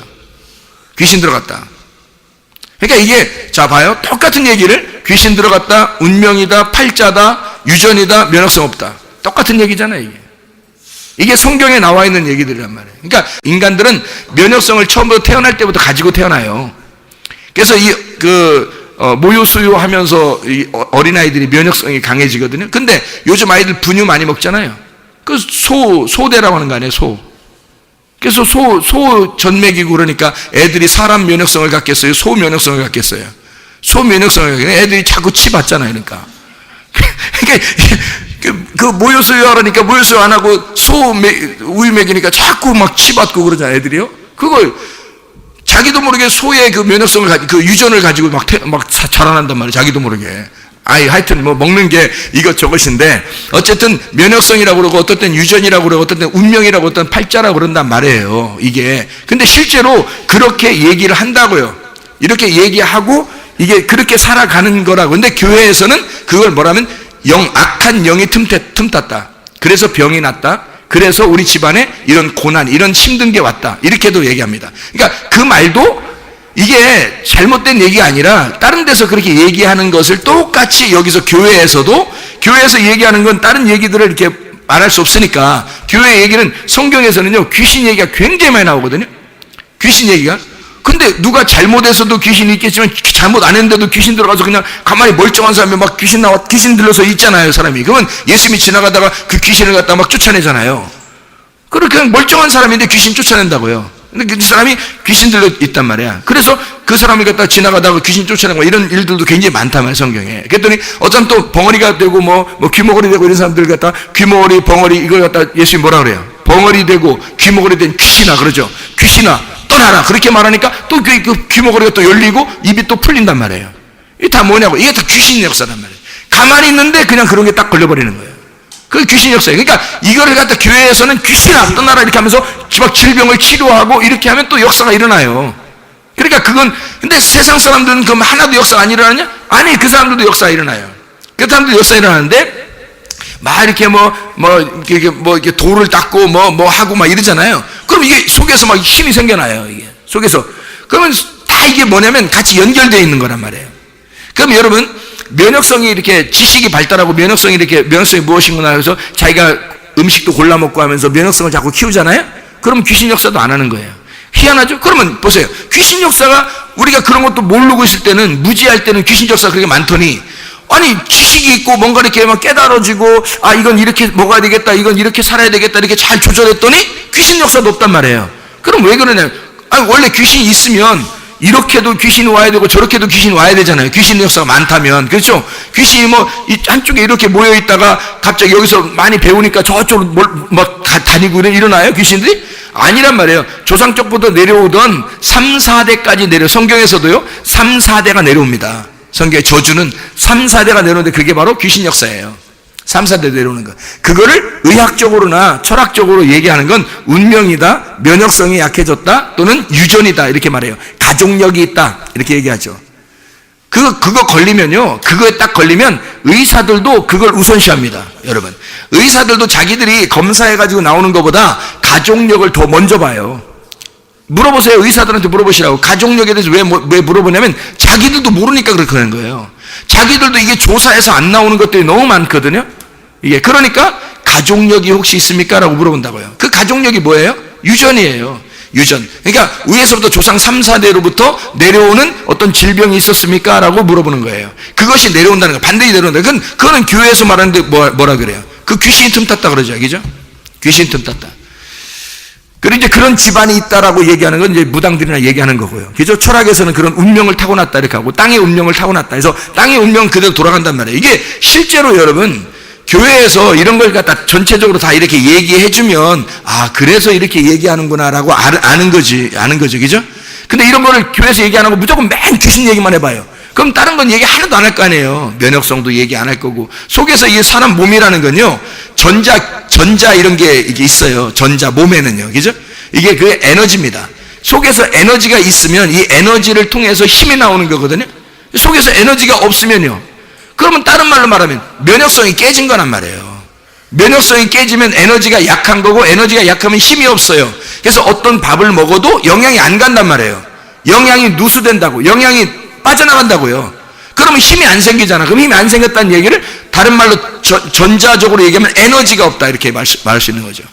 귀신 들어갔다. 그러니까 이게 자 봐요. 똑같은 얘기를 귀신 들어갔다, 운명이다, 팔자다, 유전이다, 면역성 없다. 똑같은 얘기잖아요, 이게 성경에 나와 있는 얘기들이란 말이에요. 그러니까 인간들은 면역성을 처음부터 태어날 때부터 가지고 태어나요. 그래서 모유 수유하면서 어린아이들이 면역성이 강해지거든요. 근데 요즘 아이들 분유 많이 먹잖아요. 그 소대라고 하는 거 아니에요, 소. 그래서 소 전맥이고 그러니까 애들이 사람 면역성을 갖겠어요? 소 면역성을 갖겠어요? 소 면역성을 갖겠어요. 애들이 자꾸 치 받잖아요, 그러니까. 그 모유 수유하라니까 모유 수유 안 하고 우유 먹이니까 자꾸 막 치 받고 그러잖아요, 애들이요. 그걸 자기도 모르게 소의 그 면역성을 그 유전을 가지고 막 자라난단 말이에요. 자기도 모르게. 하여튼 뭐 먹는 게 이것저것인데 어쨌든 면역성이라고 그러고 어떨 땐 유전이라고 그러고 어떨 땐 운명이라고 어떤 팔자라고 그런단 말이에요, 이게. 근데 실제로 그렇게 얘기를 한다고요. 이렇게 얘기하고 이게 그렇게 살아가는 거라고. 근데 교회에서는 그걸 뭐라면 악한 영이 틈탔다. 그래서 병이 났다. 그래서 우리 집안에 이런 고난, 이런 힘든 게 왔다. 이렇게도 얘기합니다. 그러니까 그 말도 이게 잘못된 얘기가 아니라 다른 데서 그렇게 얘기하는 것을 똑같이 여기서 교회에서 얘기하는 건 다른 얘기들을 이렇게 말할 수 없으니까 교회 얘기는 성경에서는요, 귀신 얘기가 굉장히 많이 나오거든요. 귀신 얘기가. 근데 누가 잘못해서도 귀신이 있겠지만 잘못 안 했는데도 귀신 들어가서 그냥 가만히 멀쩡한 사람이 막 귀신 들러서 있잖아요, 사람이. 그러면 예수님이 지나가다가 그 귀신을 갖다가 막 쫓아내잖아요. 그렇게 그냥 멀쩡한 사람인데 귀신 쫓아낸다고요. 근데 그 사람이 귀신 들려 있단 말이야. 그래서 그 사람이 갖다가 지나가다가 귀신 쫓아내고 이런 일들도 굉장히 많단 말이야, 성경에. 그랬더니 어떤 또 벙어리가 되고 뭐 귀머거리 되고 이런 사람들 갖다 귀머거리, 벙어리 이걸 갖다 예수님이 뭐라 그래요? 벙어리 되고 귀머거리 된 귀신아 그러죠. 귀신아 떠나라. 그렇게 말하니까 또 그 귀머거리가 또 열리고 입이 또 풀린단 말이에요. 이게 다 뭐냐고. 이게 다 귀신 역사란 말이에요. 가만히 있는데 그냥 그런 게 딱 걸려버리는 거예요. 그게 귀신 역사예요. 그러니까 이거를 갖다 교회에서는 귀신아 떠나라 이렇게 하면서 막 질병을 치료하고 이렇게 하면 또 역사가 일어나요. 그러니까 근데 세상 사람들은 그럼 하나도 역사가 안 일어나냐? 아니, 그 사람들도 역사가 일어나요. 그 사람들도 역사가 일어나는데 막 이렇게 이렇게 돌을 닦고 뭐 하고 막 이러잖아요. 그럼 이게 속에서 막 힘이 생겨나요, 이게. 속에서. 그러면 다 이게 뭐냐면 같이 연결되어 있는 거란 말이에요. 그럼 여러분, 면역성이 이렇게 지식이 발달하고 면역성이 무엇인구나 해서 자기가 음식도 골라 먹고 하면서 면역성을 자꾸 키우잖아요? 그럼 귀신 역사도 안 하는 거예요. 희한하죠? 그러면 보세요. 귀신 역사가 우리가 그런 것도 모르고 있을 때는, 무지할 때는 귀신 역사가 그렇게 많더니, 아니, 지식이 있고 뭔가 이렇게 막 깨달아지고, 아, 이건 이렇게 먹어야 되겠다, 이건 이렇게 살아야 되겠다, 이렇게 잘 조절했더니 귀신 역사도 없단 말이에요. 그럼 왜 그러냐? 아니, 원래 귀신이 있으면 이렇게도 귀신이 와야 되고 저렇게도 귀신이 와야 되잖아요. 귀신 역사가 많다면. 그렇죠? 귀신이 한쪽에 이렇게 모여 있다가 갑자기 여기서 많이 배우니까 저쪽으로 다니고 일어나요? 귀신들이? 아니란 말이에요. 조상 쪽부터 내려오던 3, 4대까지 성경에서도요, 3, 4대가 내려옵니다. 성경의 저주는 3, 4대가 내려오는데 그게 바로 귀신 역사예요. 3, 4대 내려오는 거. 그거를 의학적으로나 철학적으로 얘기하는 건 운명이다, 면역성이 약해졌다, 또는 유전이다, 이렇게 말해요. 가족력이 있다, 이렇게 얘기하죠. 그거 걸리면요, 그거에 딱 걸리면 의사들도 그걸 우선시합니다, 여러분. 의사들도 자기들이 검사해가지고 나오는 것보다 가족력을 더 먼저 봐요. 물어보세요. 의사들한테 물어보시라고. 가족력에 대해서 왜 물어보냐면 자기들도 모르니까 그렇게 하는 거예요. 자기들도 이게 조사해서 안 나오는 것들이 너무 많거든요. 이게 그러니까 가족력이 혹시 있습니까? 라고 물어본다고요. 그 가족력이 뭐예요? 유전이에요. 유전. 그러니까 위에서부터 조상 3, 4대로부터 내려오는 어떤 질병이 있었습니까? 라고 물어보는 거예요. 그것이 내려온다는 거, 반드시 내려온다. 그거는 교회에서 말하는데 뭐라 그래요? 그 귀신이 틈탔다 그러죠. 그죠? 귀신이 틈탔다. 그리고 이제 그런 집안이 있다라고 얘기하는 건 이제 무당들이나 얘기하는 거고요. 그죠? 철학에서는 그런 운명을 타고났다 이렇게 하고, 땅의 운명을 타고났다. 그래서 땅의 운명은 그대로 돌아간단 말이에요. 이게 실제로 여러분, 교회에서 이런 걸 갖다 전체적으로 다 이렇게 얘기해주면, 아, 그래서 이렇게 얘기하는구나라고 아는 거죠. 그죠? 근데 이런 거를 교회에서 얘기 안 하고 무조건 맨 귀신 얘기만 해봐요. 그럼 다른 건 얘기 하나도 안 할 거 아니에요. 면역성도 얘기 안 할 거고. 속에서 이 사람 몸이라는 건요, 전자 이런 게 이게 있어요. 전자, 몸에는요. 그죠? 이게 그 에너지입니다. 속에서 에너지가 있으면 이 에너지를 통해서 힘이 나오는 거거든요. 속에서 에너지가 없으면요, 그러면 다른 말로 말하면 면역성이 깨진 거란 말이에요. 면역성이 깨지면 에너지가 약한 거고, 에너지가 약하면 힘이 없어요. 그래서 어떤 밥을 먹어도 영양이 안 간단 말이에요. 영양이 누수된다고, 영양이 빠져나간다고요. 그러면 힘이 안 생기잖아. 그럼 힘이 안 생겼다는 얘기를 다른 말로 전자적으로 얘기하면 에너지가 없다, 이렇게 말할 수 있는 거죠.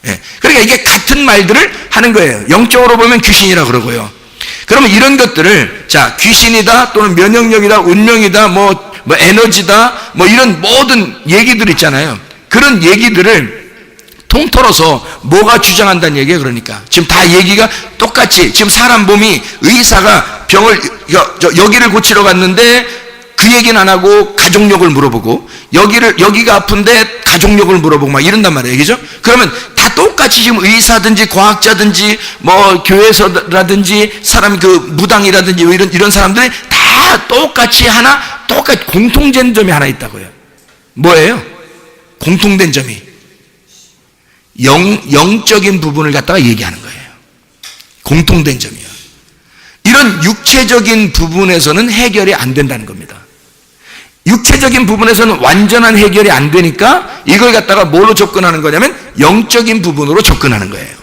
예. 그러니까 이게 같은 말들을 하는 거예요. 영적으로 보면 귀신이라 그러고요. 그러면 이런 것들을, 자, 귀신이다, 또는 면역력이다, 운명이다, 뭐 에너지다, 이런 모든 얘기들 있잖아요. 그런 얘기들을 통틀어서 뭐가 주장한다는 얘기예요. 그러니까 지금 다 얘기가 똑같이, 지금 사람 몸이, 의사가 병을 여기를 고치러 갔는데 그 얘기는 안 하고 가족력을 물어보고, 여기가 아픈데 가족력을 물어보고 막 이런단 말이에요. 그죠? 그러면 다 똑같이 지금 의사든지 과학자든지 교회에서라든지 사람 무당이라든지 이런 사람들이 다 똑같이 공통된 점이 하나 있다고요. 뭐예요? 공통된 점이 영적인 부분을 갖다가 얘기하는 거예요. 공통된 점이요. 이런 육체적인 부분에서는 해결이 안 된다는 겁니다. 육체적인 부분에서는 완전한 해결이 안 되니까 이걸 갖다가 뭘로 접근하는 거냐면 영적인 부분으로 접근하는 거예요.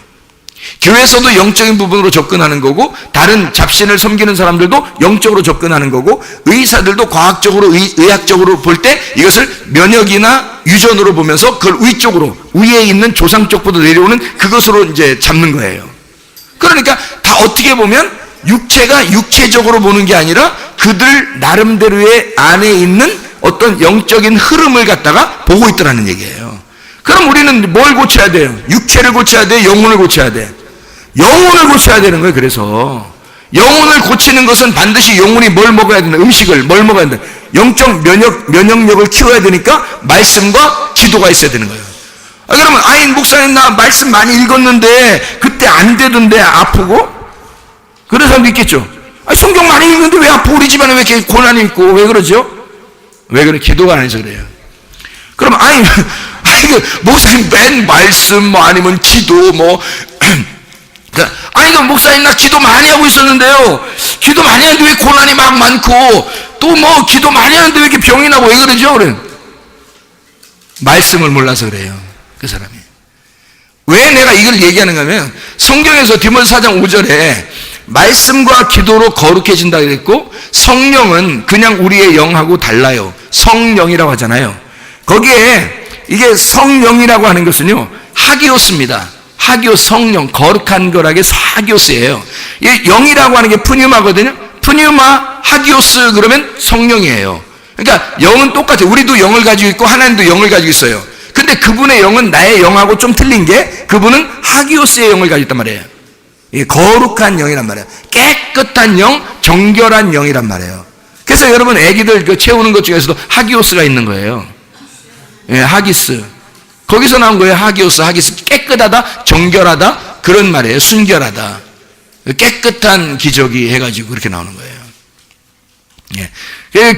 교회에서도 영적인 부분으로 접근하는 거고, 다른 잡신을 섬기는 사람들도 영적으로 접근하는 거고, 의사들도 과학적으로 의학적으로 볼 때 이것을 면역이나 유전으로 보면서 그걸 위쪽으로, 위에 있는 조상 쪽부터 내려오는 그것으로 이제 잡는 거예요. 그러니까 다 어떻게 보면 육체가 육체적으로 보는 게 아니라 그들 나름대로의 안에 있는 어떤 영적인 흐름을 갖다가 보고 있더라는 얘기예요. 그럼 우리는 뭘 고쳐야 돼요? 육체를 고쳐야 돼? 영혼을 고쳐야 돼? 영혼을 고쳐야 되는 거예요. 그래서 영혼을 고치는 것은 반드시 영혼이 뭘 먹어야 된다? 음식을 뭘 먹어야 된다? 영적 면역력을 키워야 되니까 말씀과 기도가 있어야 되는 거예요. 그러면 목사님 나 말씀 많이 읽었는데 그때 안 되던데 아프고? 그런 사람도 있겠죠. 성경 많이 읽는데 왜 아프고, 우리 집안에 왜 이렇게 고난이 있고, 왜 그러죠? 왜 그래? 기도가 안 해서 그래요. 그럼 목사님 맨 말씀 아니면 기도 목사님 나 기도 많이 하고 있었는데요, 기도 많이 하는데 왜 고난이 막 많고, 또 기도 많이 하는데 왜 이렇게 병이 나고, 왜 그러죠? 그래. 말씀을 몰라서 그래요. 그 사람이. 왜 내가 이걸 얘기하는가 하면 성경에서 디모데 4장 5절에 말씀과 기도로 거룩해진다 그랬고 성령은 그냥 우리의 영하고 달라요. 성령이라고 하잖아요. 거기에 이게 성령이라고 하는 것은요 하기오스입니다. 하기오스, 성령, 거룩한 거라게 하기오스예요. 이 영이라고 하는 게 푸뉴마거든요. 푸뉴마, 하기오스 그러면 성령이에요. 그러니까 영은 똑같아요. 우리도 영을 가지고 있고 하나님도 영을 가지고 있어요. 근데 그분의 영은 나의 영하고 좀 틀린 게 그분은 하기오스의 영을 가지고 있단 말이에요. 거룩한 영이란 말이에요. 깨끗한 영, 정결한 영이란 말이에요. 그래서 여러분 애기들 채우는 것 중에서도 하기오스가 있는 거예요. 예, 하기스. 거기서 나온 거예요. 하기오스, 하기스. 깨끗하다, 정결하다 그런 말이에요. 순결하다. 깨끗한 기저귀 해가지고 그렇게 나오는 거예요. 예.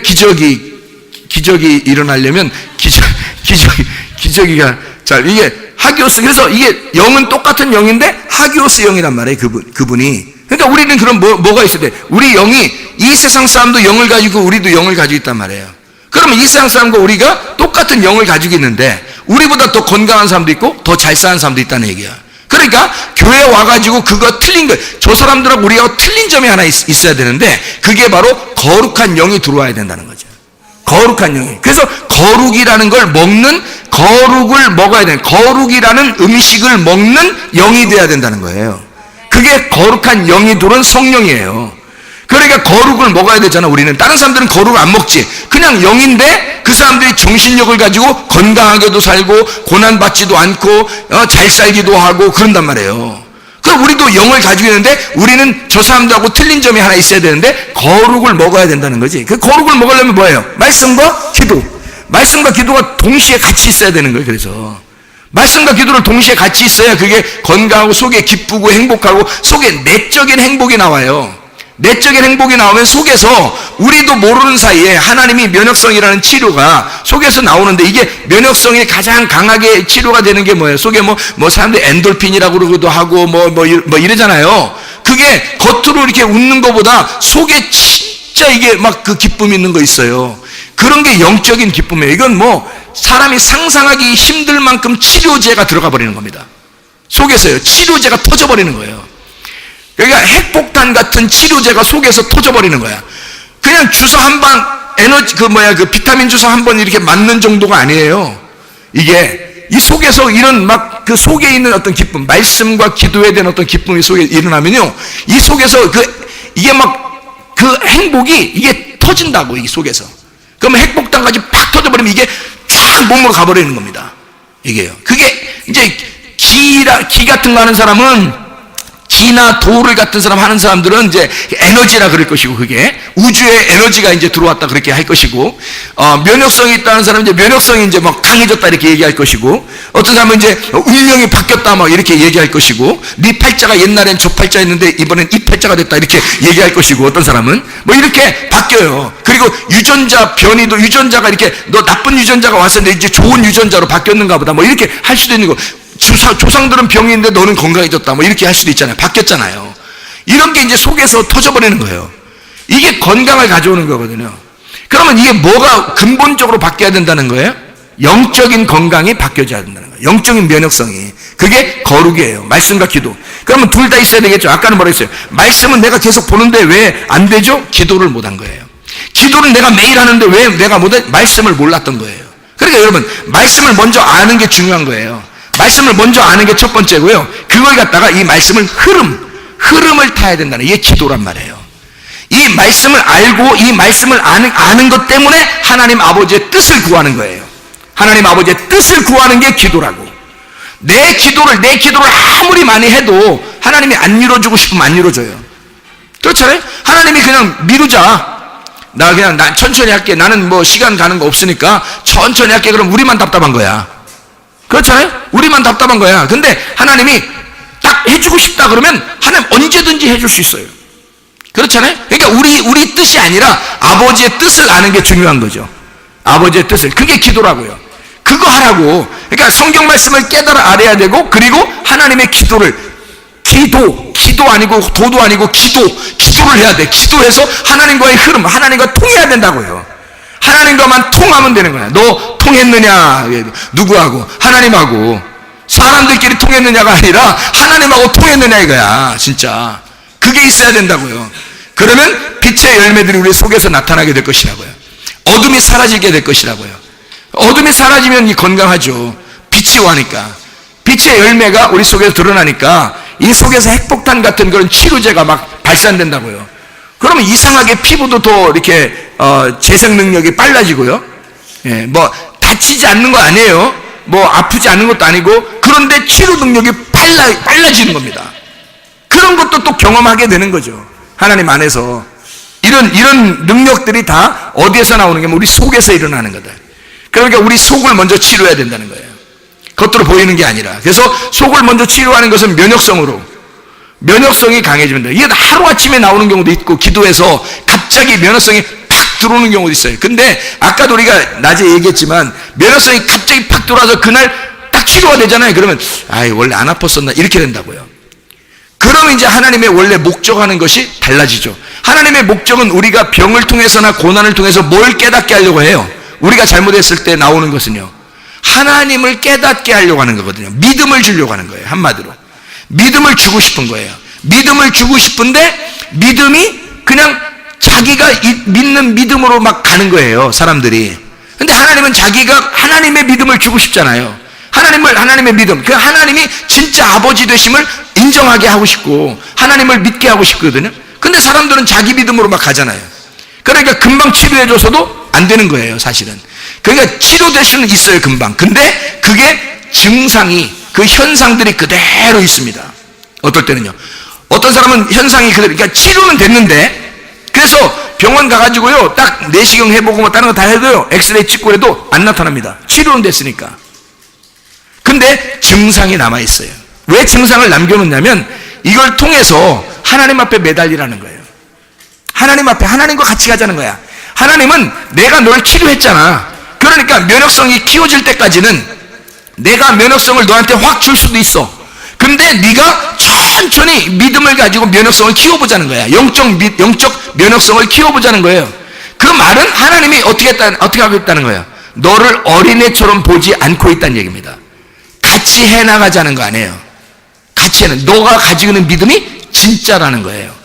기적이 일어나려면 기저귀가 잘 이게 하기오스. 그래서 이게 영은 똑같은 영인데 하기오스 영이란 말이에요. 그분이. 그러니까 우리는 그럼 뭐가 있어야 돼? 우리 영이 이 세상 사람도 영을 가지고 우리도 영을 가지고 있단 말이에요. 그러면 이 세상 사람과 우리가 똑같은 영을 가지고 있는데 우리보다 더 건강한 사람도 있고 더 잘 사는 사람도 있다는 얘기야. 그러니까 교회 와가지고 그거 틀린 거, 저 사람들하고 우리하고 틀린 점이 하나 있어야 되는데 그게 바로 거룩한 영이 들어와야 된다는 거죠. 거룩한 영이. 그래서 거룩이라는 걸 먹는, 거룩을 먹어야 되는, 거룩이라는 음식을 먹는 영이 돼야 된다는 거예요. 그게 거룩한 영이 들어온 성령이에요. 그러니까 거룩을 먹어야 되잖아. 우리는 다른 사람들은 거룩을 안 먹지. 그냥 영인데 그 사람들이 정신력을 가지고 건강하게도 살고 고난받지도 않고 잘 살기도 하고 그런단 말이에요. 그럼 우리도 영을 가지고 있는데 우리는 저 사람들하고 틀린 점이 하나 있어야 되는데 거룩을 먹어야 된다는 거지. 그 거룩을 먹으려면 뭐예요? 말씀과 기도. 말씀과 기도가 동시에 같이 있어야 되는 거예요. 그래서 말씀과 기도를 동시에 같이 있어야 그게 건강하고 속에 기쁘고 행복하고 속에 내적인 행복이 나와요. 내적인 행복이 나오면 속에서 우리도 모르는 사이에 하나님이 면역성이라는 치료가 속에서 나오는데 이게 면역성이 가장 강하게 치료가 되는 게 뭐예요? 속에 뭐 사람들이 엔돌핀이라고 그러기도 하고 뭐 이러잖아요. 그게 겉으로 이렇게 웃는 것보다 속에 진짜 이게 막 그 기쁨이 있는 거 있어요. 그런 게 영적인 기쁨이에요. 이건 뭐 사람이 상상하기 힘들 만큼 치료제가 들어가 버리는 겁니다. 속에서요. 치료제가 터져버리는 거예요. 그러니까 핵폭탄 같은 치료제가 속에서 터져버리는 거야. 그냥 주사 한 방, 그 비타민 주사 한 번 이렇게 맞는 정도가 아니에요. 이게, 이 속에서 이런 그 속에 있는 어떤 기쁨, 말씀과 기도에 대한 어떤 기쁨이 속에 일어나면요. 이 속에서 이게 그 행복이 이게 터진다고, 이 속에서. 그러면 핵폭탄까지 팍 터져버리면 이게 쫙 몸으로 가버리는 겁니다. 이게요. 그게 이제 기 같은 거 하는 사람은 기나 돌을 같은 사람 하는 사람들은 이제 에너지라 그럴 것이고 그게 우주의 에너지가 이제 들어왔다 그렇게 할 것이고 면역성이 있다는 사람은 이제 면역성이 이제 막 강해졌다 이렇게 얘기할 것이고 어떤 사람은 이제 운명이 바뀌었다 막 이렇게 얘기할 것이고 네 팔자가 옛날엔 저 팔자였는데 이번엔 이 팔자가 됐다 이렇게 얘기할 것이고 어떤 사람은 뭐 이렇게 바뀌어요. 그리고 유전자 변이도 유전자가 이렇게 너 나쁜 유전자가 왔었는데 이제 좋은 유전자로 바뀌었는가 보다 뭐 이렇게 할 수도 있는 거. 조상들은 병이 있는데 너는 건강해졌다 뭐 이렇게 할 수도 있잖아요. 바뀌었잖아요. 이런 게 이제 속에서 터져버리는 거예요. 이게 건강을 가져오는 거거든요. 그러면 이게 뭐가 근본적으로 바뀌어야 된다는 거예요? 영적인 건강이 바뀌어져야 된다는 거예요. 영적인 면역성이. 그게 거룩이에요. 말씀과 기도. 그러면 둘 다 있어야 되겠죠. 아까는 뭐라 했어요? 말씀은 내가 계속 보는데 왜 안 되죠? 기도를 못한 거예요. 기도를 내가 매일 하는데 왜 내가 못해? 말씀을 몰랐던 거예요. 그러니까 여러분 말씀을 먼저 아는 게 중요한 거예요. 말씀을 먼저 아는 게 첫 번째고요. 그걸 갖다가 이 말씀을 흐름을 타야 된다는 이게 기도란 말이에요. 이 말씀을 알고 이 말씀을 아는 것 때문에 하나님 아버지의 뜻을 구하는 거예요. 하나님 아버지의 뜻을 구하는 게 기도라고. 내 기도를 아무리 많이 해도 하나님이 안 이루어주고 싶으면 안 이루어져요. 그렇잖아요? 하나님이 그냥 미루자. 난 천천히 할게. 나는 뭐 시간 가는 거 없으니까 천천히 할게. 그럼 우리만 답답한 거야. 그렇잖아요? 우리만 답답한 거야. 근데 하나님이 딱 해주고 싶다 그러면 하나님 언제든지 해줄 수 있어요. 그렇잖아요? 그러니까 우리 뜻이 아니라 아버지의 뜻을 아는 게 중요한 거죠. 아버지의 뜻을. 그게 기도라고요. 그거 하라고. 그러니까 성경 말씀을 깨달아 알아야 되고 그리고 하나님의 기도 아니고 도도 아니고 기도를 해야 돼. 기도해서 하나님과의 흐름, 하나님과 통해야 된다고요. 하나님과만 통하면 되는 거야. 너 통했느냐? 누구하고? 하나님하고. 사람들끼리 통했느냐가 아니라 하나님하고 통했느냐 이거야. 진짜 그게 있어야 된다고요. 그러면 빛의 열매들이 우리 속에서 나타나게 될 것이라고요. 어둠이 사라지게 될 것이라고요. 어둠이 사라지면 이 건강하죠. 빛이 와니까. 빛의 열매가 우리 속에서 드러나니까 이 속에서 핵폭탄 같은 그런 치료제가 막 발산된다고요. 그러면 이상하게 피부도 더 이렇게 재생 능력이 빨라지고요. 예, 뭐 다치지 않는 거 아니에요. 뭐 아프지 않는 것도 아니고, 그런데 치료 능력이 빨라지는 겁니다. 그런 것도 또 경험하게 되는 거죠. 하나님 안에서 이런 능력들이 다 어디에서 나오는 게 우리 속에서 일어나는 거다. 그러니까 우리 속을 먼저 치료해야 된다는 거예요. 겉으로 보이는 게 아니라. 그래서 속을 먼저 치료하는 것은 면역성이 강해지면 돼요. 이게 하루아침에 나오는 경우도 있고, 기도해서 갑자기 면역성이 팍 들어오는 경우도 있어요. 근데 아까도 우리가 낮에 얘기했지만 면역성이 갑자기 팍 들어와서 그날 딱 치료가 되잖아요. 그러면 원래 안 아팠었나 이렇게 된다고요. 그러면 이제 하나님의 원래 목적하는 것이 달라지죠. 하나님의 목적은 우리가 병을 통해서나 고난을 통해서 뭘 깨닫게 하려고 해요. 우리가 잘못했을 때 나오는 것은요, 하나님을 깨닫게 하려고 하는 거거든요. 믿음을 주려고 하는 거예요. 한마디로 믿음을 주고 싶은 거예요. 믿음을 주고 싶은데 믿음이 그냥 자기가 믿는 믿음으로 막 가는 거예요, 사람들이. 근데 하나님은 자기가 하나님의 믿음을 주고 싶잖아요. 하나님의 믿음, 그 하나님이 진짜 아버지 되심을 인정하게 하고 싶고 하나님을 믿게 하고 싶거든요. 근데 사람들은 자기 믿음으로 막 가잖아요. 그러니까 금방 치료해줘서도 안 되는 거예요, 사실은. 그러니까 치료될 수는 있어요, 금방. 근데 그게 증상이, 그 현상들이 그대로 있습니다. 어떨 때는요, 어떤 사람은 현상이 그대로, 그러니까 치료는 됐는데, 그래서 병원 가가지고요, 딱 내시경 해보고 뭐 다른 거 다 해도요, 엑스레이 찍고 해도 안 나타납니다. 치료는 됐으니까. 근데 증상이 남아있어요. 왜 증상을 남겨놓냐면 이걸 통해서 하나님 앞에 매달리라는 거예요. 하나님 앞에, 하나님과 같이 가자는 거야. 하나님은 내가 널 치료했잖아. 그러니까 면역성이 키워질 때까지는 내가 면역성을 너한테 확 줄 수도 있어. 근데 네가 천천히 믿음을 가지고 면역성을 키워보자는 거야. 영적 면역성을 키워보자는 거예요. 그 말은 하나님이 어떻게 하겠다는 거예요? 너를 어린애처럼 보지 않고 있다는 얘기입니다. 같이 해나가자는 거 아니에요. 같이 너가 가지고 있는 믿음이 진짜라는 거예요.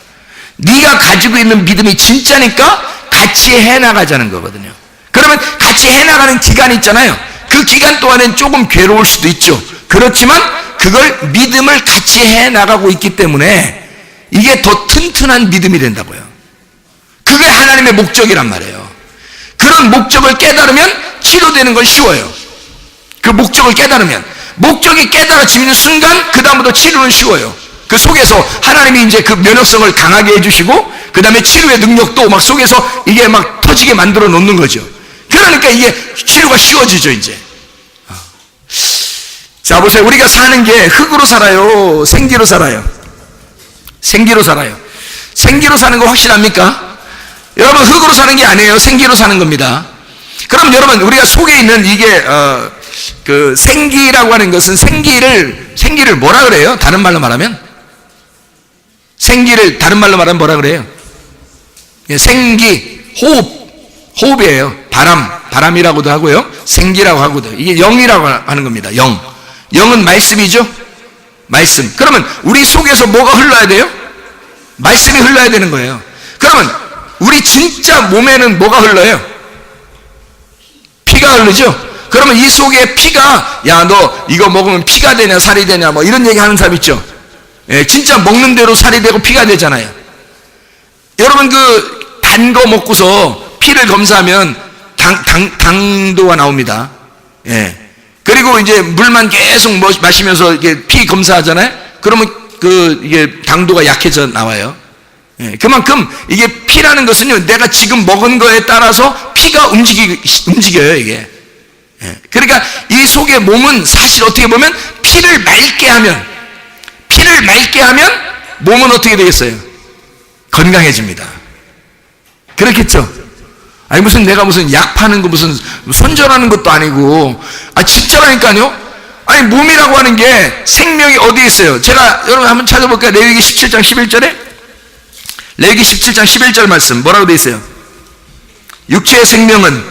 네가 가지고 있는 믿음이 진짜니까 같이 해나가자는 거거든요. 그러면 같이 해나가는 기간이 있잖아요. 그 기간 동안엔 조금 괴로울 수도 있죠. 그렇지만 그걸 믿음을 같이 해나가고 있기 때문에 이게 더 튼튼한 믿음이 된다고요. 그게 하나님의 목적이란 말이에요. 그런 목적을 깨달으면 치료되는 건 쉬워요. 그 목적을 깨달으면, 목적이 깨달아지는 순간 그 다음부터 치료는 쉬워요. 그 속에서 하나님이 이제 그 면역성을 강하게 해주시고 그 다음에 치료의 능력도 막 속에서 이게 막 터지게 만들어 놓는 거죠. 그러니까 이게 치료가 쉬워지죠, 이제. 자, 보세요. 우리가 사는 게 흙으로 살아요, 생기로 살아요? 생기로 살아요. 생기로 사는 거 확실합니까? 여러분, 흙으로 사는 게 아니에요. 생기로 사는 겁니다. 그럼 여러분, 우리가 속에 있는 이게 그 생기라고 하는 것은 생기를 뭐라 그래요? 다른 말로 말하면? 생기를 다른 말로 말하면 뭐라 그래요? 생기, 호흡이에요. 바람이라고도 하고요, 생기라고 하고도. 이게 영이라고 하는 겁니다. 영은 말씀이죠. 말씀. 그러면 우리 속에서 뭐가 흘러야 돼요? 말씀이 흘러야 되는 거예요. 그러면 우리 진짜 몸에는 뭐가 흘러요? 피가 흐르죠. 그러면 이 속에 피가, 야, 너 이거 먹으면 피가 되냐 살이 되냐 뭐 이런 얘기 하는 사람 있죠. 예, 진짜 먹는 대로 살이 되고 피가 되잖아요. 여러분, 그 단 거 먹고서 피를 검사하면 당도가 나옵니다. 예. 그리고 이제 물만 계속 마시면서 이게 피 검사하잖아요. 그러면 이게 당도가 약해져 나와요. 예. 그만큼 이게 피라는 것은요, 내가 지금 먹은 거에 따라서 피가 움직여요, 이게. 예. 그러니까 이 속의 몸은 사실 어떻게 보면 피를 맑게 하면 몸은 어떻게 되겠어요? 건강해집니다. 그렇겠죠? 아니, 내가 무슨 약 파는 거, 무슨 손절하는 것도 아니고, 진짜라니까요? 아니, 몸이라고 하는 게 생명이 어디에 있어요? 제가, 여러분 한번 찾아볼까요? 레위기 17장 11절에? 레위기 17장 11절 말씀, 뭐라고 되어 있어요? 육체의 생명은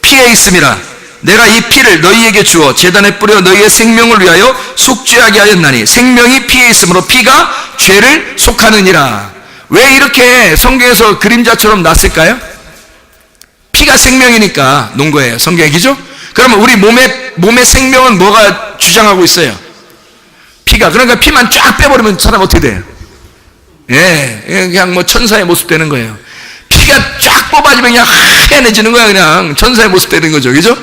피에 있음이라. 내가 이 피를 너희에게 주어 제단에 뿌려 너희의 생명을 위하여 속죄하게 하였나니 생명이 피에 있으므로 피가 죄를 속하느니라. 왜 이렇게 성경에서 그림자처럼 놨을까요? 피가 생명이니까 놓은 거예요. 성경의 기죠? 그러면 우리 몸의 생명은 뭐가 주장하고 있어요? 피가. 그러니까 피만 쫙 빼버리면 사람 어떻게 돼요? 예, 그냥 뭐 천사의 모습 되는 거예요. 피가 쫙 뽑아지면 그냥 하얘내지는 거야. 그냥 천사의 모습 되는 거죠. 그죠?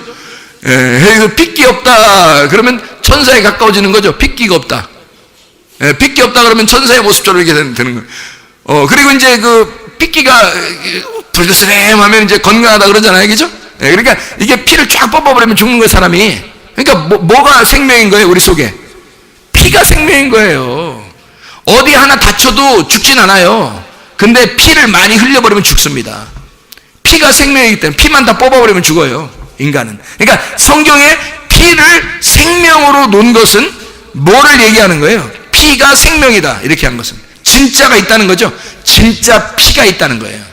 예, 핏기 없다 그러면 천사에 가까워지는 거죠. 핏기가 없다. 예, 핏기 없다 그러면 천사의 모습처럼 이렇게 되는 거예요. 그리고 이제 그 핏기가 불그스름하면 이제 건강하다 그러잖아요. 그죠? 예, 그러니까 이게 피를 쫙 뽑아버리면 죽는 거예요, 사람이. 그러니까 뭐가 생명인 거예요, 우리 속에? 피가 생명인 거예요. 어디 하나 다쳐도 죽진 않아요. 근데 피를 많이 흘려버리면 죽습니다. 피가 생명이기 때문에 피만 다 뽑아버리면 죽어요, 인간은. 그러니까 성경에 피를 생명으로 놓은 것은 뭐를 얘기하는 거예요? 피가 생명이다 이렇게 한 것은 진짜가 있다는 거죠. 진짜 피가 있다는 거예요.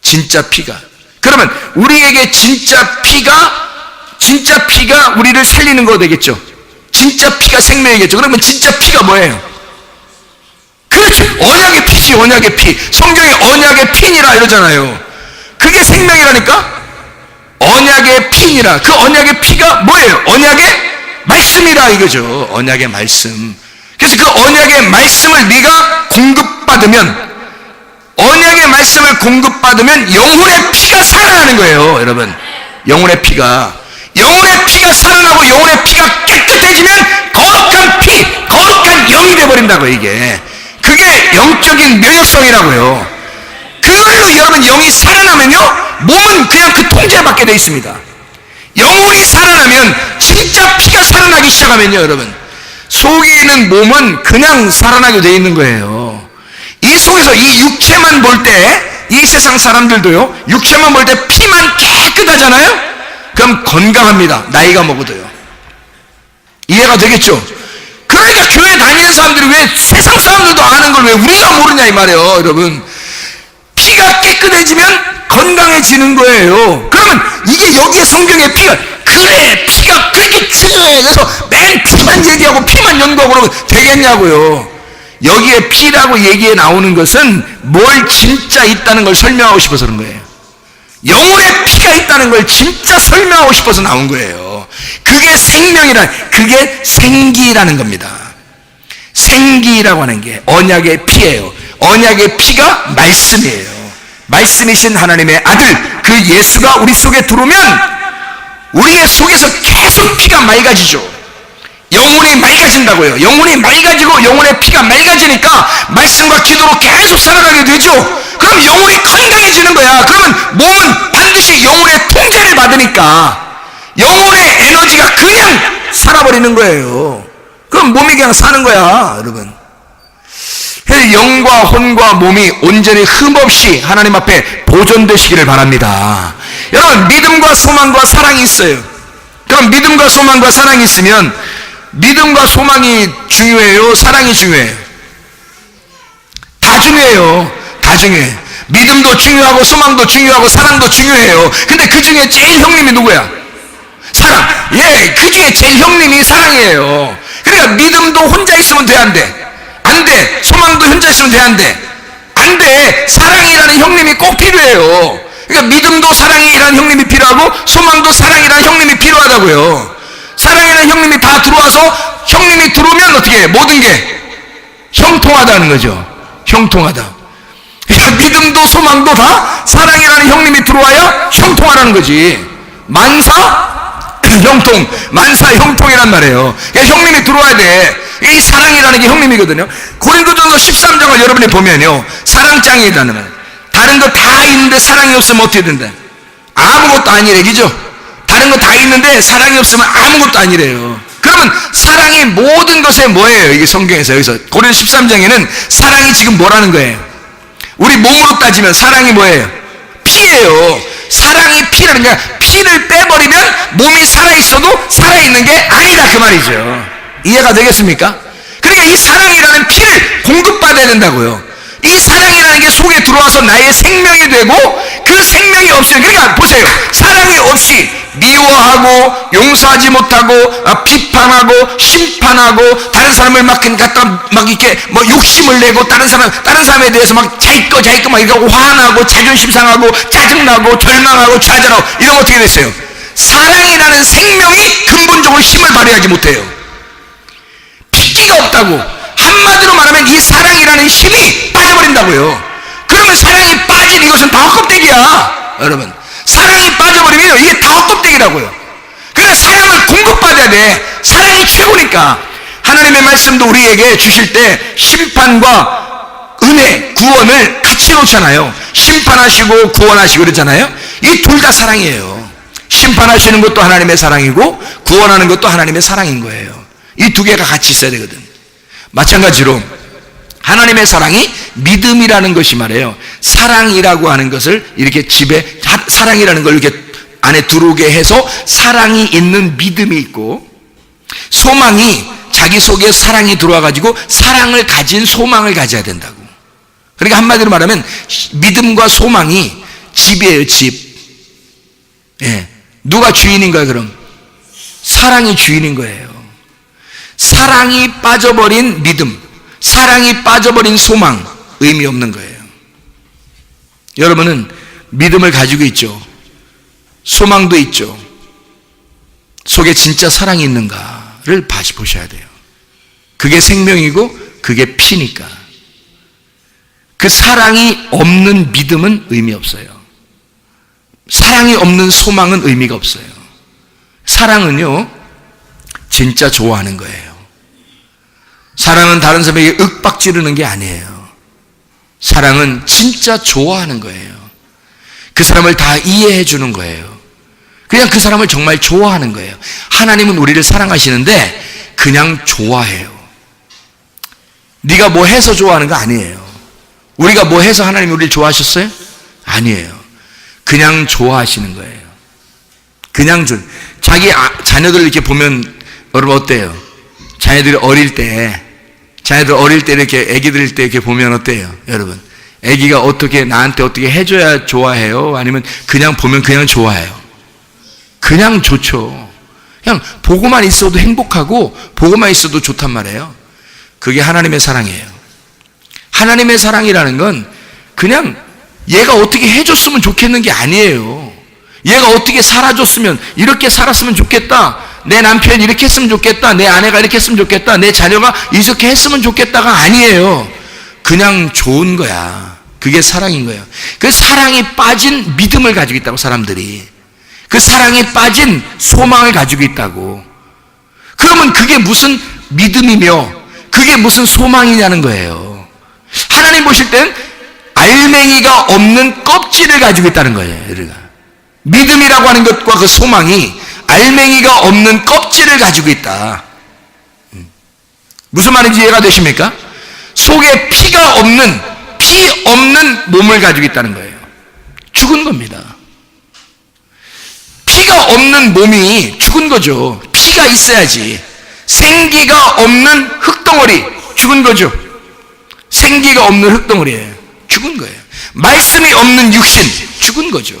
진짜 피가. 그러면 우리에게 진짜 피가 우리를 살리는 거 되겠죠. 진짜 피가 생명이겠죠. 그러면 진짜 피가 뭐예요? 그렇죠. 언약의 피지. 언약의 피. 성경에 언약의 피니라 이러잖아요. 그게 생명이라니까. 언약의 피니라. 그 언약의 피가 뭐예요? 언약의 말씀이라 이거죠. 언약의 말씀. 그래서 그 언약의 말씀을 네가 공급받으면, 언약의 말씀을 공급받으면 영혼의 피가 살아나는 거예요, 여러분. 영혼의 피가 살아나고 영혼의 피가 깨끗해지면 거룩한 피, 거룩한 영이 되어버린다고. 이게 그게 영적인 면역성이라고요. 그걸로 여러분 영이 살아나면요, 몸은 그냥 그 통제받게 되어 있습니다. 영혼이 살아나면, 진짜 피가 살아나기 시작하면요, 여러분, 속에 있는 몸은 그냥 살아나게 되어 있는 거예요. 이 속에서 이 육체만 볼 때, 이 세상 사람들도요, 육체만 볼 때 피만 깨끗하잖아요. 그럼 건강합니다. 나이가 먹어도요. 이해가 되겠죠? 그러니까 교회 다니는 사람들이 왜 세상 사람들도 아는 걸 왜 우리가 모르냐 이 말이에요, 여러분. 피가 깨끗해지면 건강해지는 거예요. 그러면 이게 여기에 성경에 피가, 그래 피가 그렇게 중요해. 그래서 맨 피만 얘기하고 피만 연구하고 그러면 되겠냐고요. 여기에 피라고 얘기해 나오는 것은 뭘 진짜 있다는 걸 설명하고 싶어서 그런 거예요. 영혼의 피가 있다는 걸 진짜 설명하고 싶어서 나온 거예요. 그게 생명이라, 그게 생기라는 겁니다. 생기라고 하는 게 언약의 피예요. 언약의 피가 말씀이에요. 말씀이신 하나님의 아들, 그 예수가 우리 속에 들어오면 우리의 속에서 계속 피가 맑아지죠. 영혼이 맑아진다고요. 영혼이 맑아지고 영혼의 피가 맑아지니까 말씀과 기도로 계속 살아가게 되죠. 그럼 영혼이 건강해지는 거야. 그러면 몸은 반드시 영혼의 통제를 받으니까 영혼의 에너지가 그냥 살아버리는 거예요. 그럼 몸이 그냥 사는 거야, 여러분. 영과 혼과 몸이 온전히 흠없이 하나님 앞에 보존되시기를 바랍니다. 여러분, 믿음과 소망과 사랑이 있어요. 그럼 믿음과 소망과 사랑이 있으면, 믿음과 소망이 중요해요? 사랑이 중요해요? 다 중요해요. 다 중요해. 믿음도 중요하고 소망도 중요하고 사랑도 중요해요. 근데 그 중에 제일 형님이 누구야? 사랑. 예, 그 중에 제일 형님이 사랑이에요. 그러니까 믿음도 혼자 있으면 돼, 안 돼? 안 돼. 소망도 혼자 있으면 돼, 안 돼? 안 돼. 사랑이라는 형님이 꼭 필요해요. 그러니까 믿음도 사랑이라는 형님이 필요하고 소망도 사랑이라는 형님이 필요하다고요. 사랑이라는 형님이 다 들어와서, 형님이 들어오면 어떻게 해? 모든 게 형통하다는 거죠. 형통하다. 그러니까 믿음도 소망도 다 사랑이라는 형님이 들어와야 형통하라는 거지. 형통, 만사 형통이란 말이에요. 그러니까 형님이 들어와야 돼. 이 사랑이라는 게 형님이거든요. 고린도전서 13장을 여러분이 보면요, 사랑장이라는 말. 다른 거 다 있는데 사랑이 없으면 어떻게 된다? 아무것도 아니래, 그죠? 다른 거 다 있는데 사랑이 없으면 아무것도 아니래요. 그러면 사랑이 모든 것에 뭐예요? 이게 성경에서, 여기서 고린도 13장에는 사랑이 지금 뭐라는 거예요? 우리 몸으로 따지면 사랑이 뭐예요? 피예요. 사랑이 피라는 게, 피를 빼버리면 몸이 살아있어도 살아있는 게 아니다, 그 말이죠. 이해가 되겠습니까? 그러니까 이 사랑이라는 피를 공급받아야 된다고요. 이 사랑이라는 게 속에 들어와서 나의 생명이 되고, 그 생명이 없어요. 그러니까 보세요. 사랑이 없이 미워하고 용서하지 못하고 비판하고 심판하고 다른 사람을 막 갖다 막 이렇게 뭐 욕심을 내고 다른 사람에 대해서 막 자기 거 막 이러고 화나고 자존심 상하고 짜증나고 절망하고 좌절하고 이러면 어떻게 됐어요? 사랑이라는 생명이 근본적으로 힘을 발휘하지 못해요. 핏기가 없다고. 한마디로 말하면 이 사랑이라는 힘이 빠져버린다고요. 그러면 사랑이 빠진 이것은 다 헛껍데기야. 여러분, 사랑이 빠져버리면 이게 다 헛껍데기라고요. 그러니까 사랑을 공급받아야 돼. 사랑이 최고니까. 하나님의 말씀도 우리에게 주실 때 심판과 은혜, 구원을 같이 놓잖아요. 심판하시고 구원하시고 그러잖아요. 이 둘 다 사랑이에요. 심판하시는 것도 하나님의 사랑이고 구원하는 것도 하나님의 사랑인 거예요. 이 두 개가 같이 있어야 되거든. 마찬가지로 하나님의 사랑이 믿음이라는 것이 말이에요. 사랑이라고 하는 것을 이렇게 집에 사랑이라는 걸 이렇게 안에 들어오게 해서 사랑이 있는 믿음이 있고, 소망이 자기 속에 사랑이 들어와 가지고 사랑을 가진 소망을 가져야 된다고. 그러니까 한마디로 말하면 믿음과 소망이 집이에요. 집. 예. 누가 주인인 거예요? 그럼 사랑이 주인인 거예요. 사랑이 빠져버린 믿음, 사랑이 빠져버린 소망, 의미 없는 거예요. 여러분은 믿음을 가지고 있죠. 소망도 있죠. 속에 진짜 사랑이 있는가를 다시 보셔야 돼요. 그게 생명이고 그게 피니까. 그 사랑이 없는 믿음은 의미 없어요. 사랑이 없는 소망은 의미가 없어요. 사랑은요, 진짜 좋아하는 거예요. 사랑은 다른 사람에게 윽박 지르는 게 아니에요. 사랑은 진짜 좋아하는 거예요. 그 사람을 다 이해해 주는 거예요. 그냥 그 사람을 정말 좋아하는 거예요. 하나님은 우리를 사랑하시는데 그냥 좋아해요. 네가 뭐 해서 좋아하는 거 아니에요. 우리가 뭐 해서 하나님이 우리를 좋아하셨어요? 아니에요. 그냥 좋아하시는 거예요. 그냥 자기 자녀들 이렇게 보면 여러분 어때요? 자녀들이 어릴 때 이렇게 애기들 때 이렇게 보면 어때요? 여러분, 애기가 어떻게 나한테 어떻게 해줘야 좋아해요? 아니면 그냥 보면 그냥 좋아해요? 그냥 좋죠. 그냥 보고만 있어도 행복하고 보고만 있어도 좋단 말이에요. 그게 하나님의 사랑이에요. 하나님의 사랑이라는 건 그냥 얘가 어떻게 해줬으면 좋겠는 게 아니에요. 얘가 어떻게 살아줬으면, 이렇게 살았으면 좋겠다, 내 남편이 이렇게 했으면 좋겠다, 내 아내가 이렇게 했으면 좋겠다, 내 자녀가 이렇게 했으면 좋겠다가 아니에요. 그냥 좋은 거야. 그게 사랑인 거예요. 그 사랑이 빠진 믿음을 가지고 있다고, 사람들이. 그 사랑이 빠진 소망을 가지고 있다고. 그러면 그게 무슨 믿음이며 그게 무슨 소망이냐는 거예요. 하나님 보실 땐 알맹이가 없는 껍질을 가지고 있다는 거예요. 우리가 믿음이라고 하는 것과 그 소망이 알맹이가 없는 껍질을 가지고 있다. 무슨 말인지 이해가 되십니까? 속에 피 없는 몸을 가지고 있다는 거예요. 죽은 겁니다. 피가 없는 몸이 죽은 거죠. 피가 있어야지. 생기가 없는 흙덩어리, 죽은 거죠. 생기가 없는 흙덩어리예요. 죽은 거예요. 말씀이 없는 육신, 죽은 거죠.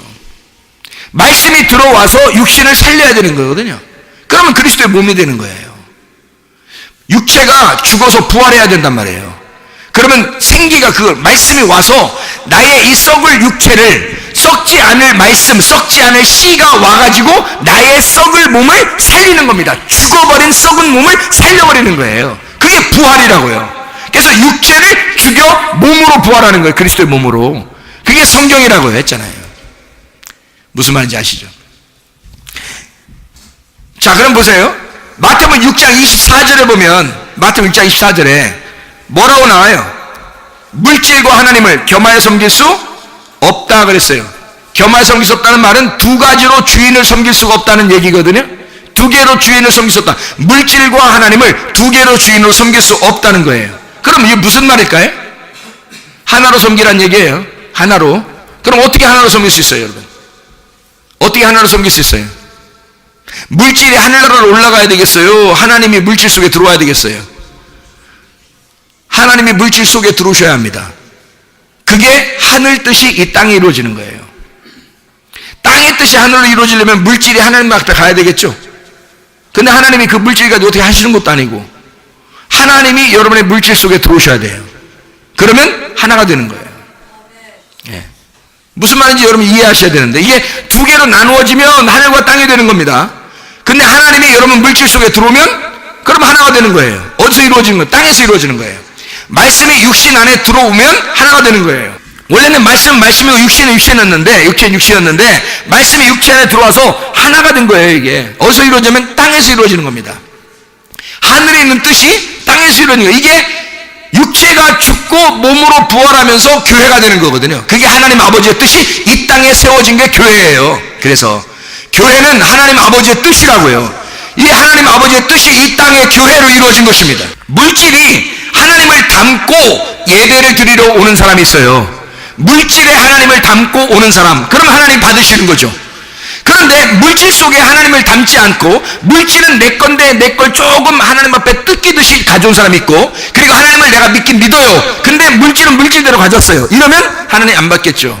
말씀이 들어와서 육신을 살려야 되는 거거든요. 그러면 그리스도의 몸이 되는 거예요. 육체가 죽어서 부활해야 된단 말이에요. 그러면 생기가 말씀이 와서 나의 이 썩을 육체를, 썩지 않을 말씀, 썩지 않을 씨가 와가지고 나의 썩을 몸을 살리는 겁니다. 죽어버린 썩은 몸을 살려버리는 거예요. 그게 부활이라고요. 그래서 육체를 죽여 몸으로 부활하는 거예요. 그리스도의 몸으로. 그게 성경이라고 했잖아요. 무슨 말인지 아시죠? 자, 그럼 보세요. 마태복음 6장 24절에 보면, 마태복음 6장 24절에 뭐라고 나와요? 물질과 하나님을 겸하여 섬길 수 없다 그랬어요. 겸하여 섬길 수 없다는 말은 두 가지로 주인을 섬길 수가 없다는 얘기거든요. 두 개로 주인을 섬길 수 없다. 물질과 하나님을 두 개로 주인으로 섬길 수 없다는 거예요. 그럼 이게 무슨 말일까요? 하나로 섬기란 얘기예요. 하나로. 그럼 어떻게 하나로 섬길 수 있어요, 여러분? 어떻게 하나로 섬길 수 있어요? 물질이 하늘나라로 올라가야 되겠어요? 하나님이 물질 속에 들어와야 되겠어요? 하나님이 물질 속에 들어오셔야 합니다. 그게 하늘 뜻이 이 땅에 이루어지는 거예요. 땅의 뜻이 하늘로 이루어지려면 물질이 하나님 앞에 가야 되겠죠. 근데 하나님이 그 물질 가지고 어떻게 하시는 것도 아니고 하나님이 여러분의 물질 속에 들어오셔야 돼요. 그러면 하나가 되는 거예요. 예. 무슨 말인지 여러분 이해하셔야 되는데 이게 두 개로 나누어지면 하늘과 땅이 되는 겁니다. 근데 하나님이 여러분 물질 속에 들어오면 그럼 하나가 되는 거예요. 어디서 이루어지는 거예요? 땅에서 이루어지는 거예요. 말씀이 육신 안에 들어오면 하나가 되는 거예요. 원래는 말씀이고 육신은 육신이었는데 말씀이 육체 안에 들어와서 하나가 된 거예요. 이게 어디서 이루어지면 땅에서 이루어지는 겁니다. 하늘에 있는 뜻이 땅에서 이루어지는 거예요. 이게 육체가 죽고 몸으로 부활하면서 교회가 되는 거거든요. 그게 하나님 아버지의 뜻이 이 땅에 세워진 게 교회예요. 그래서 교회는 하나님 아버지의 뜻이라고요. 이 하나님 아버지의 뜻이 이 땅의 교회로 이루어진 것입니다. 물질이 하나님을 닮고 예배를 드리러 오는 사람이 있어요. 물질에 하나님을 닮고 오는 사람, 그럼 하나님 받으시는 거죠. 그런데 물질 속에 하나님을 닮지 않고 물질은 내 건데 내 걸 조금 하나님 앞에 뜯기듯이 가져온 사람이 있고, 그리고 하나님을 내가 믿긴 믿어요. 근데 물질은 물질대로 가졌어요. 이러면 하나님 안 받겠죠.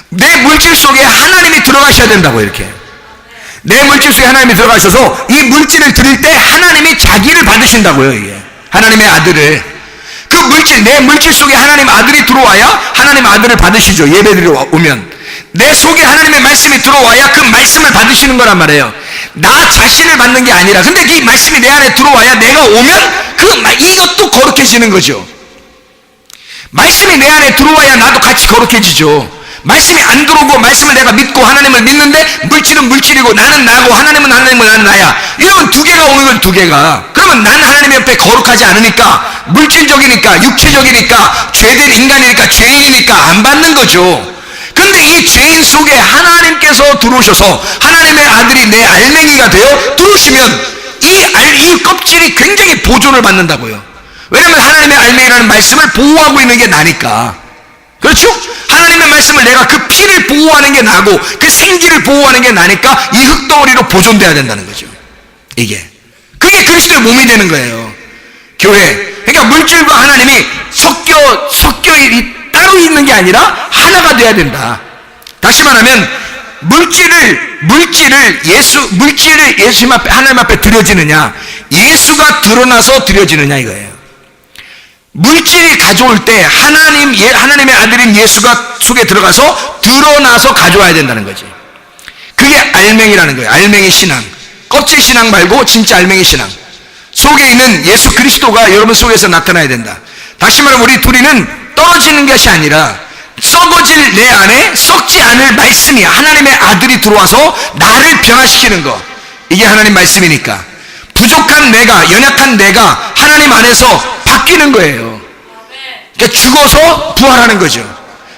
내 물질 속에 하나님이 들어가셔야 된다고. 이렇게 내 물질 속에 하나님이 들어가셔서 이 물질을 드릴 때 하나님이 자기를 받으신다고요. 이게 하나님의 아들을, 그 물질, 내 물질 속에 하나님 아들이 들어와야 하나님 아들을 받으시죠. 예배드리러 오면 내 속에 하나님의 말씀이 들어와야 그 말씀을 받으시는 거란 말이에요. 나 자신을 받는 게 아니라, 근데 이 말씀이 내 안에 들어와야 내가 오면 이것도 거룩해지는 거죠. 말씀이 내 안에 들어와야 나도 같이 거룩해지죠. 말씀이 안 들어오고 말씀을 내가 믿고 하나님을 믿는데 물질은 물질이고 나는 나고 하나님은 나는 나야, 이러면 두 개가 오는 거예요. 두 개가. 그러면 난 하나님 옆에 거룩하지 않으니까, 물질적이니까, 육체적이니까, 죄된 인간이니까, 죄인이니까 안 받는 거죠. 근데 이 죄인 속에 하나님께서 들어오셔서 하나님의 아들이 내 알맹이가 되어 들어오시면 이 껍질이 굉장히 보존을 받는다고요. 왜냐하면 하나님의 알맹이라는 말씀을 보호하고 있는 게 나니까. 그렇죠? 하나님의 말씀을 내가 그 피를 보호하는 게 나고 그 생기를 보호하는 게 나니까 이 흙덩어리로 보존돼야 된다는 거죠. 그게 그리스도의 몸이 되는 거예요. 교회. 그러니까 물질과 하나님이 섞여 따로 있는 게 아니라 하나가 돼야 된다. 다시 말하면 물질을 예수 앞에, 하나님 앞에 드려지느냐, 예수가 드러나서 드려지느냐 이거예요. 물질이 가져올 때 하나님의 아들인 예수가 속에 들어가서 드러나서 가져와야 된다는 거지. 그게 알맹이라는 거예요. 알맹이 신앙. 껍질 신앙 말고 진짜 알맹이 신앙. 속에 있는 예수 그리스도가 여러분 속에서 나타나야 된다. 다시 말하면 우리 둘이는 떨어지는 것이 아니라 썩어질 내 안에 썩지 않을 말씀이, 하나님의 아들이 들어와서 나를 변화시키는 거. 이게 하나님 말씀이니까 부족한 내가, 연약한 내가 하나님 안에서 바뀌는 거예요. 그러니까 죽어서 부활하는 거죠.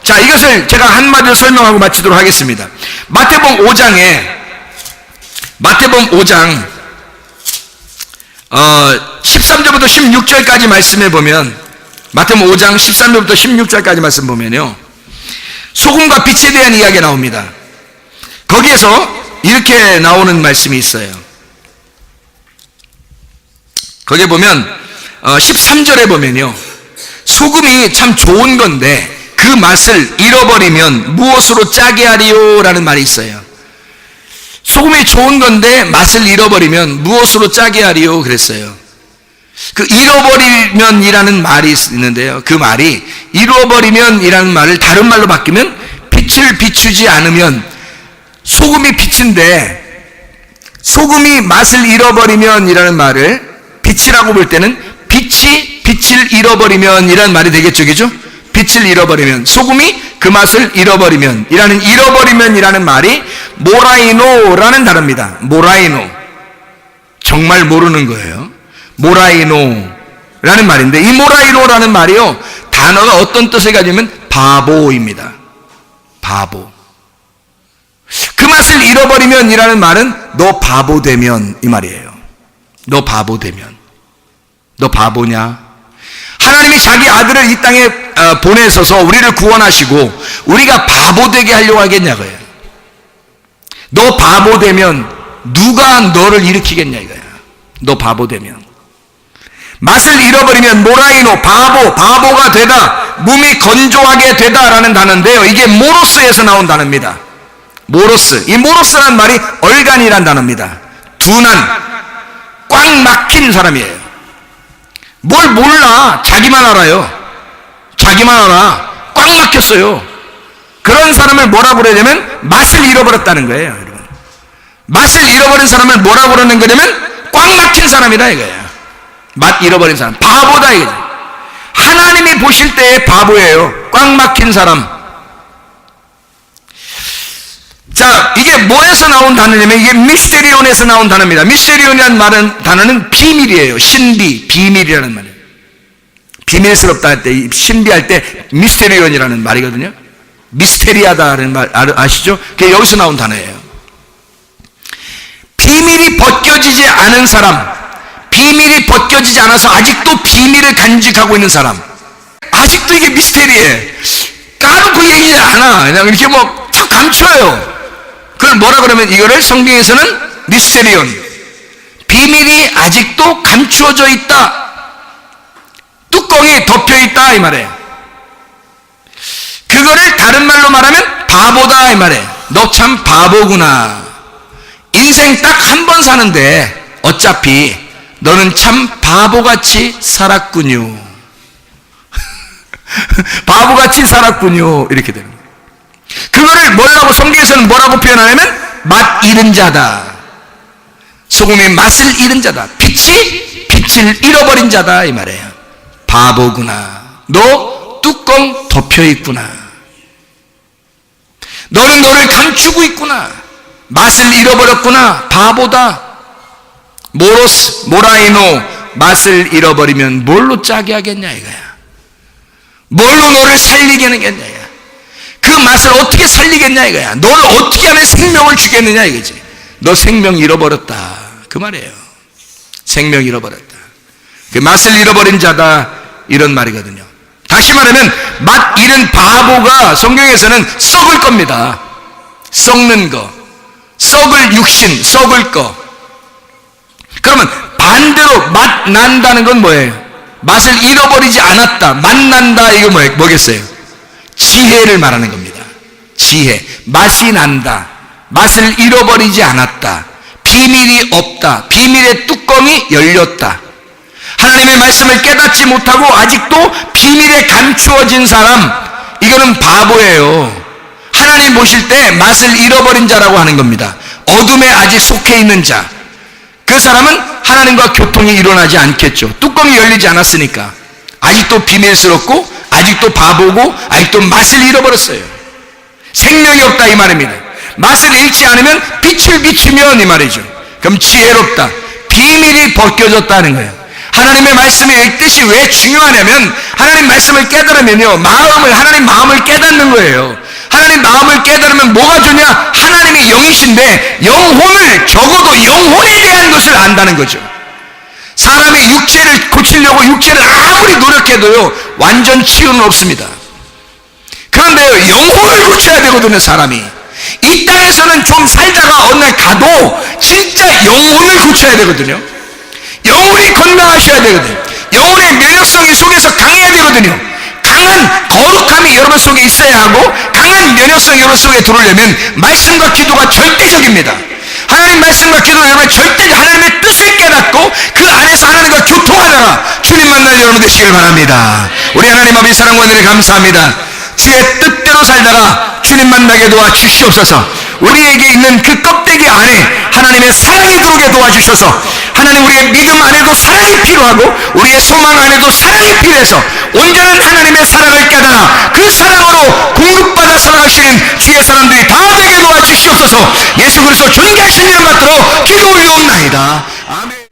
자, 이것을 제가 한마디로 설명하고 마치도록 하겠습니다. 마태복음 5장 13절부터 16절까지 말씀해 보면, 마태복음 5장 13절부터 16절까지 말씀 보면요, 소금과 빛에 대한 이야기가 나옵니다. 거기에서 이렇게 나오는 말씀이 있어요. 거기에 보면 13절에 보면요, 소금이 참 좋은 건데 그 맛을 잃어버리면 무엇으로 짜게 하리요? 라는 말이 있어요. 소금이 좋은 건데 맛을 잃어버리면 무엇으로 짜게 하리요? 그랬어요. 그 잃어버리면이라는 말이 있는데요, 그 말이 잃어버리면이라는 말을 다른 말로 바뀌면 빛을 비추지 않으면, 소금이 빛인데 소금이 맛을 잃어버리면이라는 말을 빛이라고 볼 때는 빛이 빛을 잃어버리면이라는 말이 되겠죠. 그죠? 빛을 잃어버리면, 소금이 그 맛을 잃어버리면, 잃어버리면이라는 말이 모라이노라는 단어입니다. 모라이노. 정말 모르는 거예요. 모라이노라는 말인데, 이 모라이노라는 말이요, 단어가 어떤 뜻을 가지면 바보입니다. 바보. 그 맛을 잃어버리면이라는 말은 너 바보 되면, 이 말이에요. 너 바보 되면. 너 바보냐? 하나님이 자기 아들을 이 땅에 보내셔서 우리를 구원하시고 우리가 바보 되게 하려고 하겠냐고요. 너 바보 되면 누가 너를 일으키겠냐 이거야. 너 바보 되면. 맛을 잃어버리면 모라이노, 바보가 되다, 몸이 건조하게 되다라는 단어인데요, 이게 모로스에서 나온 단어입니다. 모로스. 이 모로스란 말이 얼간이란 단어입니다. 둔한, 꽉 막힌 사람이에요. 뭘 몰라. 자기만 알아요. 자기만 알아. 꽉 막혔어요. 그런 사람을 뭐라고 그러냐면 맛을 잃어버렸다는 거예요, 여러분. 맛을 잃어버린 사람을 뭐라고 그러는 거냐면 꽉 막힌 사람이다 이거예요. 맛 잃어버린 사람. 바보다 이거죠. 하나님이 보실 때의 바보예요. 꽉 막힌 사람. 자, 이게 뭐에서 나온 단어냐면 이게 미스테리온에서 나온 단어입니다. 미스테리온이라는 단어는 비밀이에요. 신비, 비밀이라는 말이에요. 비밀스럽다 할 때, 신비할 때 미스테리온이라는 말이거든요. 미스테리하다는 말 아시죠? 그게 여기서 나온 단어예요. 비밀이 벗겨지지 않은 사람, 비밀이 벗겨지지 않아서 아직도 비밀을 간직하고 있는 사람, 아직도 이게 미스테리해. 까놓고 얘기하지 않아. 그냥 이렇게 뭐 탁 감춰요. 그걸 뭐라 그러면 이거를 성경에서는 미스테리온, 비밀이 아직도 감추어져 있다, 뚜껑이 덮여 있다 이 말이에요. 그거를 다른 말로 말하면 바보다 이 말이에요. 너 참 바보구나. 인생 딱 한 번 사는데 어차피 너는 참 바보같이 살았군요. 바보같이 살았군요. 이렇게 되는 거예요. 그거를 뭐라고 성경에서는 뭐라고 표현하냐면 맛 잃은 자다. 소금의 맛을 잃은 자다. 빛을 잃어버린 자다 이 말이에요. 바보구나. 너 뚜껑 덮여 있구나. 너는 너를 감추고 있구나. 맛을 잃어버렸구나. 바보다. 모로스, 모라이노. 맛을 잃어버리면 뭘로 짜게 하겠냐 이거야. 뭘로 너를 살리게 하겠냐 이거야. 그 맛을 어떻게 살리겠냐 이거야. 너를 어떻게 하면 생명을 주겠느냐 이거지. 너 생명 잃어버렸다 그 말이에요. 생명 잃어버렸다. 그 맛을 잃어버린 자다 이런 말이거든요. 다시 말하면 맛 잃은 바보가 성경에서는 썩을 겁니다. 썩는 거, 썩을 육신, 썩을 거. 그러면 반대로 맛 난다는 건 뭐예요? 맛을 잃어버리지 않았다, 맛 난다, 이거 뭐겠어요? 지혜를 말하는 겁니다. 지혜. 맛이 난다, 맛을 잃어버리지 않았다, 비밀이 없다, 비밀의 뚜껑이 열렸다. 하나님의 말씀을 깨닫지 못하고 아직도 비밀에 감추어진 사람, 이거는 바보예요. 하나님 보실 때 맛을 잃어버린 자라고 하는 겁니다. 어둠에 아직 속해 있는 자, 그 사람은 하나님과 교통이 일어나지 않겠죠. 뚜껑이 열리지 않았으니까. 아직도 비밀스럽고 아직도 바보고 아직도 맛을 잃어버렸어요. 생명이 없다 이 말입니다. 맛을 잃지 않으면 빛을 비추면 이 말이죠. 그럼 지혜롭다, 비밀이 벗겨졌다는 거예요. 하나님의 말씀의 뜻이 왜 중요하냐면 하나님 말씀을 깨달으면요, 하나님 마음을 깨닫는 거예요. 하나님 마음을 깨달으면 뭐가 좋냐? 하나님이 영이신데 영혼을, 적어도 영혼에 대한 것을 안다는 거죠. 사람이 육체를 고치려고 육체를 아무리 노력해도요 완전 치유는 없습니다. 그런데요 영혼을 고쳐야 되거든요. 사람이 이 땅에서는 좀 살다가 어느 날 가도 진짜 영혼을 고쳐야 되거든요. 영혼이 건강하셔야 되거든요. 영혼의 면역성이 속에서 강해야 되거든요. 강한 거룩함이 여러분 속에 있어야 하고 강한 면역성이 여러분 속에 들어오려면 말씀과 기도가 절대적입니다. 하나님 말씀과 기도는 여러분 절대 하나님의 뜻을 깨닫고 그 안에서 하나님과 교통하다가 주님 만날 여러분 되시길 바랍니다. 우리 하나님 아버지 사랑과 은혜를 감사합니다. 주의 뜻대로 살다가 주님 만나게 도와주시옵소서. 우리에게 있는 그 껍데기 안에 하나님의 사랑이 들어오게 도와주셔서 하나님 우리의 믿음 안에도 사랑이 필요하고 우리의 소망 안에도 사랑이 필요해서 온전한 하나님의 사랑을 깨달아 그 사랑으로 공급받아 살아가시는 주의 사람들이 다 되게 도와주시옵소서. 예수 그리스도 존귀하신 이름 받들어 기도 올려옵나이다. 아멘.